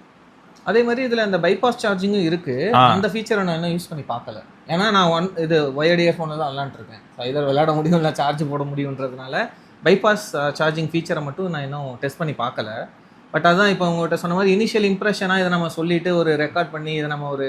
அதே மாதிரி இதில் அந்த பைபாஸ் சார்ஜிங்கும் இருக்குது. அந்த ஃபீச்சரை நான் இன்னும் யூஸ் பண்ணி பார்க்கல. ஏன்னா நான் இது ஒயர்டு இயர்ஃபோனில் தான் விளாண்டுருக்கேன். இதில் விளையாட முடியும், இல்லை சார்ஜ் போட முடியுன்றதுனால பைபாஸ் சார்ஜிங் ஃபீச்சரை மட்டும் நான் இன்னும் டெஸ்ட் பண்ணி பார்க்கல. பட் அதுதான் இப்போ உங்கள்கிட்ட சொன்ன மாதிரி இனிஷியல் இம்ப்ரெஷனாக இதை நம்ம சொல்லிவிட்டு ஒரு ரெக்கார்ட் பண்ணி இதை நம்ம ஒரு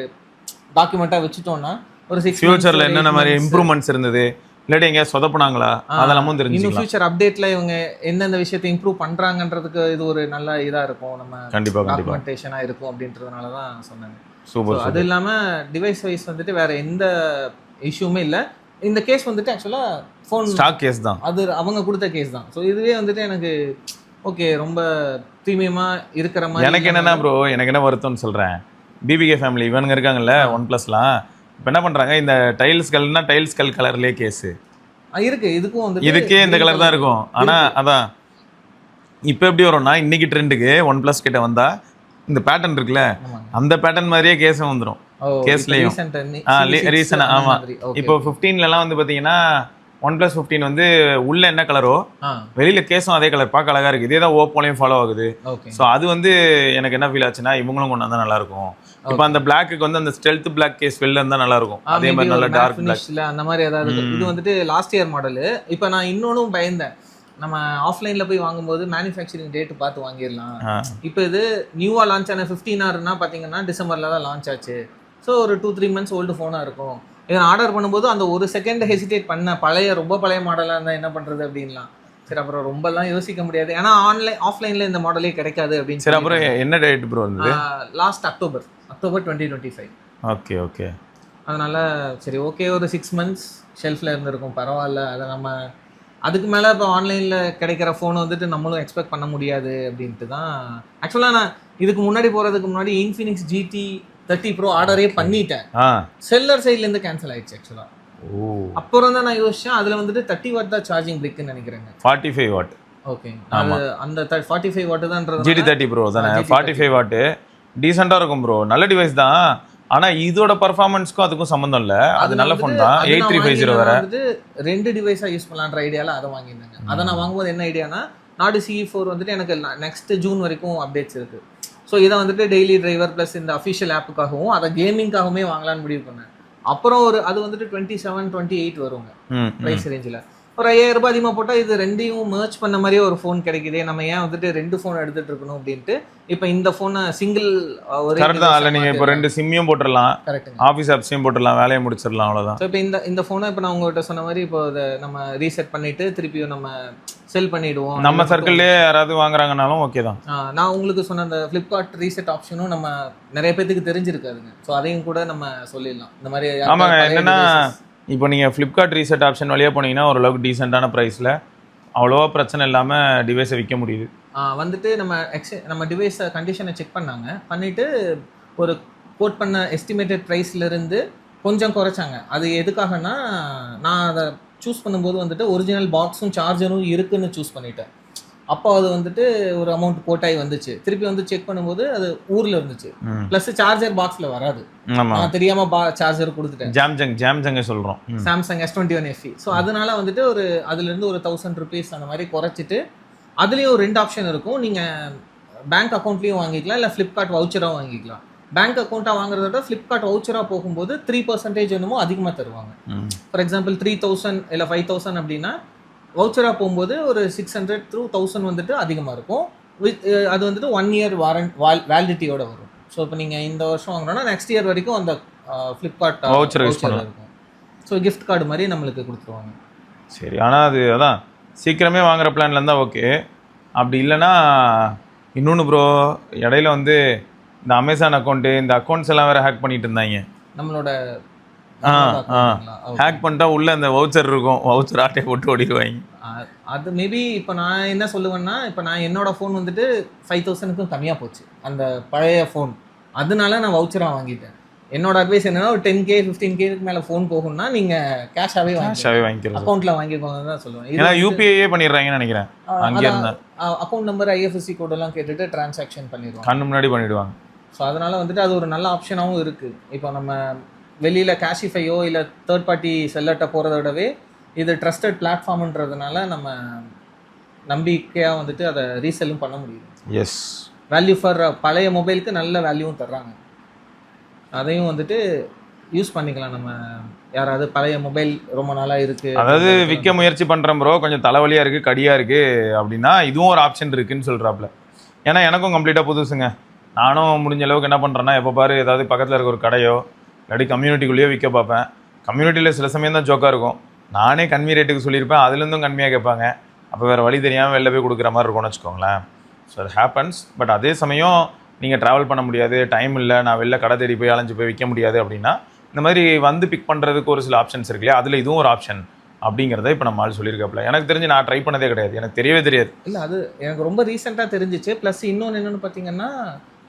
டாக்குமெண்ட்டாக வச்சுட்டோம்னா ஒரு 6 ஃபியூச்சரில் என்னென்ன மாதிரி இம்ப்ரூவ்மெண்ட்ஸ் இருந்தது, இல்லாட்டி எங்கேயா சொதப்புனாங்களா அதெல்லாமும் இன்னும் தெரிஞ்சுக்கலாம். ஃபியூச்சர் அப்டேட்ல இவங்க எந்தெந்த விஷயத்தை இம்ப்ரூவ் பண்றாங்கன்றதுக்கு இது ஒரு நல்ல இதா இருக்கும், நம்ம கண்டிப்பா டாக்குமெண்டேஷனா இருக்கும் அப்படின்றதுனால தான் சொன்னாங்க. சூப்பர். அது இல்லாம டிவைஸ் வைஸ் வந்துட்டு வேற எந்த இஷ்யூமே இல்லை. இந்த கேஸ் வந்துட்டு ஆக்சுவலா ஃபோன் ஸ்டாக் கேஸ் தான், அது அவங்க கொடுத்த கேஸ் தான். ஸோ இதுவே வந்துட்டு எனக்கு ஓகே ரொம்ப ப்ரீமியமா இருக்கிற மாதிரி. எனக்கு என்னன்னா ப்ரோ, எனக்கு என்ன வருத்தம்னு சொல்றேன், பிபிகே ஃபேமிலி இவனுங்க இருக்காங்கல்ல ஒன் பிளஸ்லாம், இப்போ என்ன பண்றாங்க, இந்த டைல்ஸ்கள்னா டைல்ஸ்கல் கலர்லேயே கேஸு இருக்கு. இதுக்கும் வந்து இதுக்கே இந்த கலர் தான் இருக்கும். ஆனா அதான் இப்போ எப்படி வரும்னா, இன்னைக்கு ட்ரெண்டுக்கு ஒன் பிளஸ் கிட்ட வந்தா இந்த பேட்டர்ன் இருக்குல்ல, அந்த பேட்டர்ன் மாதிரியே கேஸும் வந்துடும். கேஸ்லயும் ரீசன் ஆமா. இப்போ 15லலாம் வந்து பாத்தீங்கன்னா OnePlus 15 வந்து உள்ள என்ன கலரோ வெளியில கேஸும் அதே கலர், பார்க்க அழகா இருக்கு. இதே தான் ஓப்போலையும் ஃபாலோ ஆகுது. ஸோ அது வந்து எனக்கு என்ன ஃபீல் ஆச்சுன்னா, இவங்களும் கொண்டு வந்தா நல்லா இருக்கும். இப்போ அந்த பிளாக்கு வந்து அந்த ஸ்டெல்த் பிளாக் கேஸ் வெளில இருந்தா நல்லா இருக்கும். அதே மாதிரி நல்ல டார்க் பிளாக்ல அந்த மாதிரி ஏதாவது. இது வந்துட்டு லாஸ்ட் இயர் மாடல். இப்போ நான் இன்னொன்னும் பயந்தேன், நம்ம ஆஃப்லைன்ல போய் வாங்கும்போது மேனுஃபேக்சரிங் டேட் பார்த்து வாங்கிடலாம். இப்போ இது நியூவா லான்ச் ஆன 15R பாத்தீங்கன்னா டிசம்பர்ல தான் லான்ச் ஆச்சு. ஸோ ஒரு 2-3 months ஓல்டு ஃபோனா இருக்கும். இதை ஆர்டர் பண்ணும்போது அந்த ஒரு செகண்ட் ஹெசிடேட் பண்ண, ரொம்ப பழைய மாடலாக இருந்தால் என்ன பண்ணுறது அப்படின்லாம். சரி அப்புறம் ரொம்பலாம் யோசிக்க முடியாது, ஏன்னா ஆஃப்லைனில் இந்த மாடலே கிடைக்காது அப்படின்னு. சரி அப்புறம் என்ன டேட் ப்ரோ வந்தது? Last October 2025. Okay okay. அதனால சரி ஓகே, ஒரு 6 months ஷெல்ஃபில் இருந்திருக்கும், பரவாயில்ல. அதை நம்ம அதுக்கு மேலே இப்போ ஆன்லைனில் கிடைக்கிற ஃபோனை வந்துட்டு நம்மளும் எக்ஸ்பெக்ட் பண்ண முடியாது அப்படின்ட்டு தான். ஆக்சுவலாக நான் இதுக்கு முன்னாடி போகிறதுக்கு முன்னாடி Infinix GT30 Pro ஆர்டரே பண்ணிட்டேன். செல்லர் சைட்லேருந்து கேன்சல் ஆயிடுச்சு ஆக்சுவலாக. அப்புறம் தான் நான் யோசிச்சேன், அதில் வந்துட்டு 30 watt தான் சார்ஜிங் பிரிக்குன்னு நினைக்கிறேங்க. 45 watt. ஓகே, அந்த 45 watt தான்ன்றது GT30 Pro தானே. 45 watt டீசெண்டாக இருக்கும் ப்ரோ, நல்ல டிவைஸ் தான். ஆனா இதோட பர்ஃபார்மன்ஸ்க்கும் அதுக்கும் சம்பந்தம் இல்லை, அது நல்ல ஃபோன் தான். 8350 வேற வந்துட்டு 2 டிவைஸாக யூஸ் பண்ணலான்ற ஐடியாவில் அதை வாங்கியிருந்தாங்க. அதை நான் வாங்கும்போது என்ன ஐடியானா, நாடு CE4 வந்துட்டு எனக்கு நெக்ஸ்ட் ஜூன் வரைக்கும் அப்டேட்ஸ் இருக்குது. ஸோ இதை வந்துட்டு டெய்லி டிரைவர் ப்ளஸ் இந்த அஃபிஷியல் ஆப்புக்காகவும் அதை கேமிங்காகவுமே வாங்கலான்னு முடிவு பண்ணேன். அப்புறம் அது வந்துட்டு 27-28 வருங்க ப்ரைஸ் ரேஞ்சில். ஒரு 5000 ரூபாய் அதிகமாக போட்டால் இது ரெண்டையும் மர்ச் பண்ண மாதிரியே ஒரு ஃபோன் கிடைக்குதே, நம்ம ஏன் வந்துட்டு 2 ஃபோன் எடுத்துகிட்டு இருக்கணும் அப்படின்ட்டு இப்போ இந்த ஃபோனை சிங்கிள் ஒரு கரெக்ட் தான். இல்லை நீங்கள் இப்போ 2 சிம்மையும் போட்டுடலாம், கரெக்ட், ஆஃபீஸ் ஆப்ஸையும் போட்டுடலாம், வேலையை முடிச்சிடலாம், அவ்வளோதான். ஸோ இப்போ இந்த ஃபோனை இப்போ நான் உங்கள்கிட்ட சொன்ன மாதிரி இப்போ அதை நம்ம ரீசெட் பண்ணிவிட்டு திருப்பியும் நம்ம செல் பண்ணிவிடுவோம். நம்ம சர்க்கிள்லேயே யாராவது வாங்குறாங்கனாலும் ஓகே தான். நான் உங்களுக்கு சொன்ன அந்த ஃப்ளிப்கார்ட் ரீசெட் ஆப்ஷனும் நம்ம நிறைய பேருக்கு தெரிஞ்சிருக்காதுங்க. ஸோ அதையும் கூட நம்ம சொல்லிடலாம் இந்த மாதிரி. ஆமாங்க, என்னென்னா இப்போ நீங்கள் ஃப்ளிப்கார்ட் ரீசெட் ஆப்ஷன் வழியாக போனீங்கன்னா ஓரளவுக்கு டீசெண்டான ப்ரைஸில் அவ்வளோவா பிரச்சனை இல்லாமல் டிவைஸை விற்க முடியுது. வந்துட்டு நம்ம டிவைஸை கண்டிஷனை செக் பண்ணிவிட்டு ஒரு கோட் பண்ண எஸ்டிமேட்டட் ப்ரைஸ்லேருந்து கொஞ்சம் குறைச்சாங்க. அது எதுக்காகனா, நான் அதை சூஸ் பண்ணும்போது வந்துட்டு ஒரிஜினல் பாக்ஸும் சார்ஜரும் இருக்குன்னு சூஸ் பண்ணிட்டேன். அப்போ அது வந்துட்டு ஒரு அமௌண்ட் போட்டாய் வந்துச்சு. திருப்பி வந்து செக் பண்ணும்போது அது ஊரில் இருந்துச்சு, ப்ளஸ் சார்ஜர் பாக்ஸில் வராது. நான் தெரியாமல் சார்ஜர் கொடுத்துட்டேன். சாம்சங் சொல்கிறோம், சாம்சங் S21 FE. ஸோ அதனால வந்துட்டு அதுலேருந்து ஒரு 1000 rupees அந்த மாதிரி குறைச்சிட்டு, அதுலேயும் ஒரு 2 ஆப்ஷன் இருக்கும். நீங்கள் பேங்க் அக்கௌண்ட்லேயும் வாங்கிக்கலாம், இல்லை ஃப்ளிப்கார்ட் வவுச்சராக வாங்கிக்கலாம். பேங்க் அக்கௌண்ட்டாக வாங்குறத விட ஃப்ளிப்கார்ட் வவுச்சராக போகும்போது 3% என்னமோ அதிகமாக தருவாங்க. ஃபார் எக்ஸாம்பிள் 3000 இல்லை 5000 அப்படின்னா, வவுச்சராக போகும்போது ஒரு 600 to 1000 வந்துட்டு அதிகமாக இருக்கும். அது வந்துட்டு 1 year வேலிடிட்டியோட வரும். ஸோ இப்போ நீங்கள் இந்த வருஷம் வாங்கினோன்னா நெக்ஸ்ட் இயர் வரைக்கும் அந்த ஃப்ளிப்கார்ட் வவுச்சர் இருக்கும். ஸோ கிஃப்ட் கார்டு மாதிரி நம்மளுக்கு கொடுத்துருவாங்க. சரி, ஆனால் அதான் சீக்கிரமே வாங்குற பிளான்ல இருந்தால் ஓகே. அப்படி இல்லைன்னா இன்னொன்று ப்ரோ, இடையில வந்து இந்த அமேசான் அக்கௌண்ட்டு, இந்த அக்கௌண்ட்ஸ் எல்லாம் வேறு ஹேக் பண்ணிட்டு இருந்தாங்க நம்மளோட. ஹேக் பண்ணிட்டா உள்ள அந்த வவுச்சர் இருக்கும், வவுச்சர் ஆட்டையை போட்டு ஓடிடுவாங்க. அது மேபி இப்போ நான் என்ன சொல்லுவேன்னா, இப்போ நான் என்னோட ஃபோன் வந்துட்டு 5000க்கும் கம்மியாக போச்சு அந்த பழைய ஃபோன், அதனால நான் வவுச்சராக வாங்கிட்டேன். என்னோட அட்வைஸ் என்னன்னா, ஒரு 10K 15K மேலே ஃபோன் போகும்னா நீங்கள் கேஷாகவே வாங்கிக்கலாம், அக்கௌண்ட்டில் வாங்கிக்கோங்க தான் சொல்லுவேன். ஏன்னா UPI பண்ணிடுறாங்கன்னு நினைக்கிறேன். அங்கே இருந்தால் அக்கௌண்ட் நம்பர் IFSC கோடெல்லாம் கேட்டுட்டு டிரான்சாக்ஷன் பண்ணிடுவாங்க, கண்ணு முன்னாடி பண்ணிடுவாங்க. ஸோ அதனால் வந்துட்டு அது ஒரு நல்ல ஆப்ஷனாகவும் இருக்குது. இப்போ நம்ம வெளியில் கேஷிஃபையோ இல்லை தேர்ட் பார்ட்டி செல்லர்கிட்ட போகிறத விடவே இது ட்ரஸ்டட் பிளாட்ஃபார்ம்ன்றதுனால நம்ம நம்பிக்கையாக வந்துட்டு அதை ரீசெல்லும் பண்ண முடியுது. எஸ், வேல்யூ ஃபார் பழைய மொபைலுக்கு நல்ல வேல்யூவும் தர்றாங்க. அதையும் வந்துட்டு யூஸ் பண்ணிக்கலாம். நம்ம யாராவது பழைய மொபைல் ரொம்ப நாளாக இருக்குது, அதாவது விற்க முயற்சி பண்ணுறேன் ப்ரோ, கொஞ்சம் தலைவலியாக இருக்குது, கடியாக இருக்குது அப்படின்னா இதுவும் ஒரு ஆப்ஷன் இருக்குதுன்னு சொல்கிறாப்புல. ஏன்னா எனக்கும் கம்ப்ளீட்டாக புதுசுங்க. நானும் முடிஞ்ச அளவுக்கு என்ன பண்ணுறேன்னா, எப்போ பாரு ஏதாவது பக்கத்தில் இருக்க ஒரு கடையோ இல்லாட்டி கம்யூனிட்டிக்குள்ளேயோ விற்க பார்ப்பேன். கம்யூனிட்டியில் சில சமயம் தான் ஜோக்காக இருக்கும், நானே கம்மி ரேட்டுக்கு சொல்லியிருப்பேன், அதுலேருந்தும் கம்மியாக கேட்பாங்க. அப்போ வேறு வழி தெரியாமல் வெளில போய் கொடுக்குற மாதிரி இருக்கும்னு வச்சுக்கோங்களேன். ஸோ அது ஹேப்பன்ஸ். பட் அதே சமயம் நீங்கள் ட்ராவல் பண்ண முடியாது, டைம் இல்லை, நான் வெளில கடை தேடி போய் அலைஞ்சு போய் விற்க முடியாது அப்படின்னா இந்த மாதிரி வந்து பிக் பண்ணுறதுக்கு ஒரு சில ஆப்ஷன்ஸ் இருக்கு இல்லையா, அதில் இதுவும் ஒரு ஆப்ஷன் அப்படிங்கிறத இப்போ நம்ம ஆள் சொல்லியிருக்காப்புல. எனக்கு தெரிஞ்சு நான் ட்ரை பண்ணதே கிடையாது, எனக்கு தெரியவே தெரியாது. இல்லை, அது எனக்கு ரொம்ப ரீசெண்டாக தெரிஞ்சிச்சு. ப்ளஸ் இன்னொன்று என்னென்னு பார்த்தீங்கன்னா,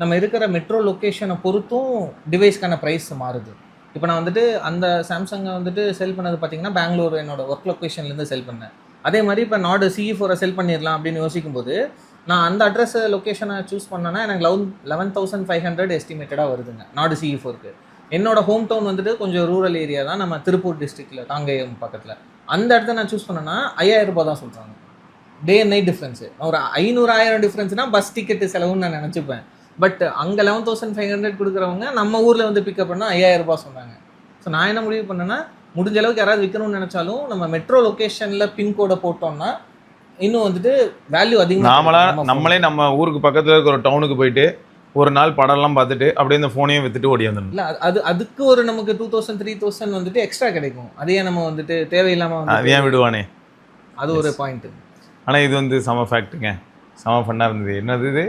நம்ம இருக்கிற மெட்ரோ லொக்கேஷனை பொறுத்தும் டிவைஸ்க்கான ப்ரைஸ் மாறுது. இப்போ நான் வந்துட்டு அந்த சாம்சங்கை வந்துட்டு செல் பண்ணது பார்த்தீங்கன்னா பெங்களூர் என்னோட ஒர்க் லொக்கேஷன்லேருந்து செல் பண்ணேன். அதே மாதிரி இப்போ நாடு CE4 செல் பண்ணிடலாம் அப்படின்னு யோசிக்கும்போது நான் அந்த அட்ரஸ் லொக்கேஷனை சூஸ் பண்ணேன்னா எனக்கு 11,500 எஸ்டிமேட்டடாக வருதுங்க நாடு CE4க்கு. என்னோட ஹோம் டவுன் வந்துட்டு கொஞ்சம் ரூரல் ஏரியா தான், நம்ம திருப்பூர் டிஸ்ட்ரிக்டில் காங்கேயம் பக்கத்தில். அந்த இடத்த நான் சூஸ் பண்ணேன்னா 5,000 ரூபாய் தான் சொல்கிறாங்க. டே அண்ட் நைட் டிஃப்ரென்ஸு. ஒரு 500-1000 டிஃப்ரென்ஸ்னால் பஸ் டிக்கெட்டு செலவுன்னு நான் நினச்சிப்பேன். பட் அங்கே 11,500 கொடுக்குறவங்க நம்ம ஊரில் வந்து பிக்கப் பண்ணால் 5,000 ரூபாய் சொன்னாங்க. ஸோ நான் என்ன முடிவு பண்ணேன்னா, முடிஞ்ச அளவுக்கு யாராவது விற்கணும்னு நினச்சாலும் நம்ம மெட்ரோ லொக்கேஷனில் பின்கோடை போட்டோம்னா இன்னும் வந்துட்டு வேல்யூ அதிகமாக. நம்மளே நம்ம ஊருக்கு பக்கத்தில் இருக்கிற ஒரு டவுனுக்கு போயிட்டு ஒரு நாள் படம்லாம் பார்த்துட்டு அப்படியே இந்த ஃபோனையும் வித்துட்டு ஓடி வந்துடணும். இல்லை, அதுக்கு ஒரு நமக்கு 2,000-3,000 வந்துட்டு எக்ஸ்ட்ரா கிடைக்கும். அதையே நம்ம வந்துட்டு தேவையில்லாமல் அதையே விடுவானே, அது ஒரு பாயிண்ட்டு. ஆனால் இது வந்து செம ஃபேக்ட்டுங்க, செம ஃபன்னாக இருந்தது. என்னது இது,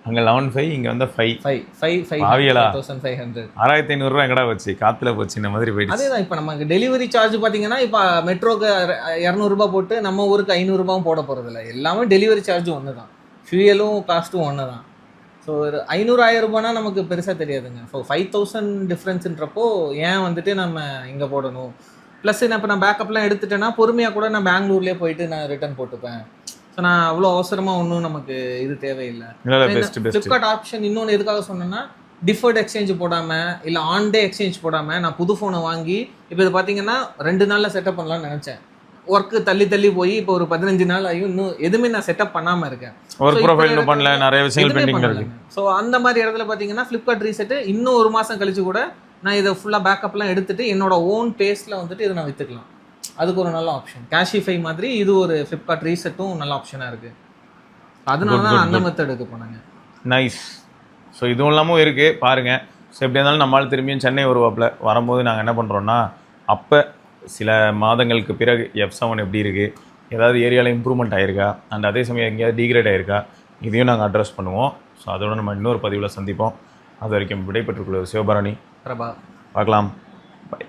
அங்கே 11,500 இங்கே வந்து 5,500 6,500 ரூபா எங்கடா வச்சு காற்றுல போச்சு இந்த மாதிரி போயிடுச்சு. அதே தான். இப்போ நமக்கு டெலிவரி சார்ஜ் பார்த்தீங்கன்னா இப்போ மெட்ரோக்கு 200 ரூபாய் போட்டு நம்ம ஊருக்கு 500 ரூபாயும் போட போகிறதில்ல. எல்லாமே டெலிவரி சார்ஜும் ஒன்று தான், ஃபியூயலும் காஸ்ட்டும் ஒன்று தான். ஸோ ஒரு 500-1000 ரூபானா நமக்கு பெருசாக தெரியாதுங்க. ஸோ 5,000 டிஃப்ரென்ஸுன்றப்போ ஏன் வந்துட்டு நம்ம இங்கே போடணும். ப்ளஸ் இப்போ நான் பேக்கப்லாம் எடுத்துட்டேன்னா பொறுமையாக கூட நான் பெங்களூர்லேயே போயிட்டு நான் ரிட்டர்ன் போட்டுப்பேன். ஸோ நான் அவ்வளோ அவசரமாக ஒன்றும் நமக்கு இது தேவையில்லை. ஃப்ளிப்கார்ட் ஆப்ஷன் இன்னொன்று எதுக்காக சொன்னேன்னா, டிஃபர்ட் எக்ஸ்சேஞ்ச் போடாமல் இல்லை ஆன் டே எக்ஸ்சேஞ்ச் போடாமல் நான் புது ஃபோனை வாங்கி இப்போ இது பார்த்தீங்கன்னா 2 நாளில் செட்டப் பண்ணலாம்னு நினச்சேன். ஒர்க்கு தள்ளி போய் இப்போ ஒரு 15 நாள் ஆகியும் இன்னும் எதுவுமே நான் செட்டப் பண்ணாமல் இருக்கேன். ஒர்க் ப்ரொஃபைல் பண்ணல, நிறைய விஷயங்கள் பெண்டிங் இருக்கு. ஸோ அந்த மாதிரி இடத்துல பார்த்தீங்கன்னா ஃப்ளிப்கார்ட் ரீசெட்டு இன்னும் 1 மாதம் கழிச்சு கூட நான் இதை ஃபுல்லாக பேக்கப்லாம் எடுத்துட்டு என்னோட ஓன் பேஸில் வந்துட்டு இதை நான் விற்றுக்கலாம். அதுக்கு ஒரு நல்ல ஆப்ஷன். கேஷிஃபை மாதிரி இது ஒரு ஃப்ளிப்கார்ட் ரீசெட்டும் நல்ல ஆப்ஷனாக இருக்குது. அதனால தான் அந்த மெத்தடுக்கு போனாங்க. நைஸ். ஸோ இதுவும் இல்லாமல் இருக்குது பாருங்கள். ஸோ எப்படி இருந்தாலும் நம்மளால் திரும்பியும் சென்னை வருவாப்பில் வரும்போது நாங்கள் என்ன பண்ணுறோன்னா, அப்போ சில மாதங்களுக்கு பிறகு F7 எப்படி இருக்குது, ஏதாவது ஏரியாவில் இம்ப்ரூவ்மெண்ட் ஆகிருக்கா, அண்ட் அதே சமயம் எங்கேயாவது டிகிரேட் ஆகிருக்கா, இதையும் நாங்கள் அட்ரஸ் பண்ணுவோம். ஸோ அதோட நம்ம இன்னொரு பதிவில் சந்திப்போம். அது வரைக்கும் விடைபெற்றுக்கொள்வது சிவபரணி, பிரபா. பார்க்கலாம். பை.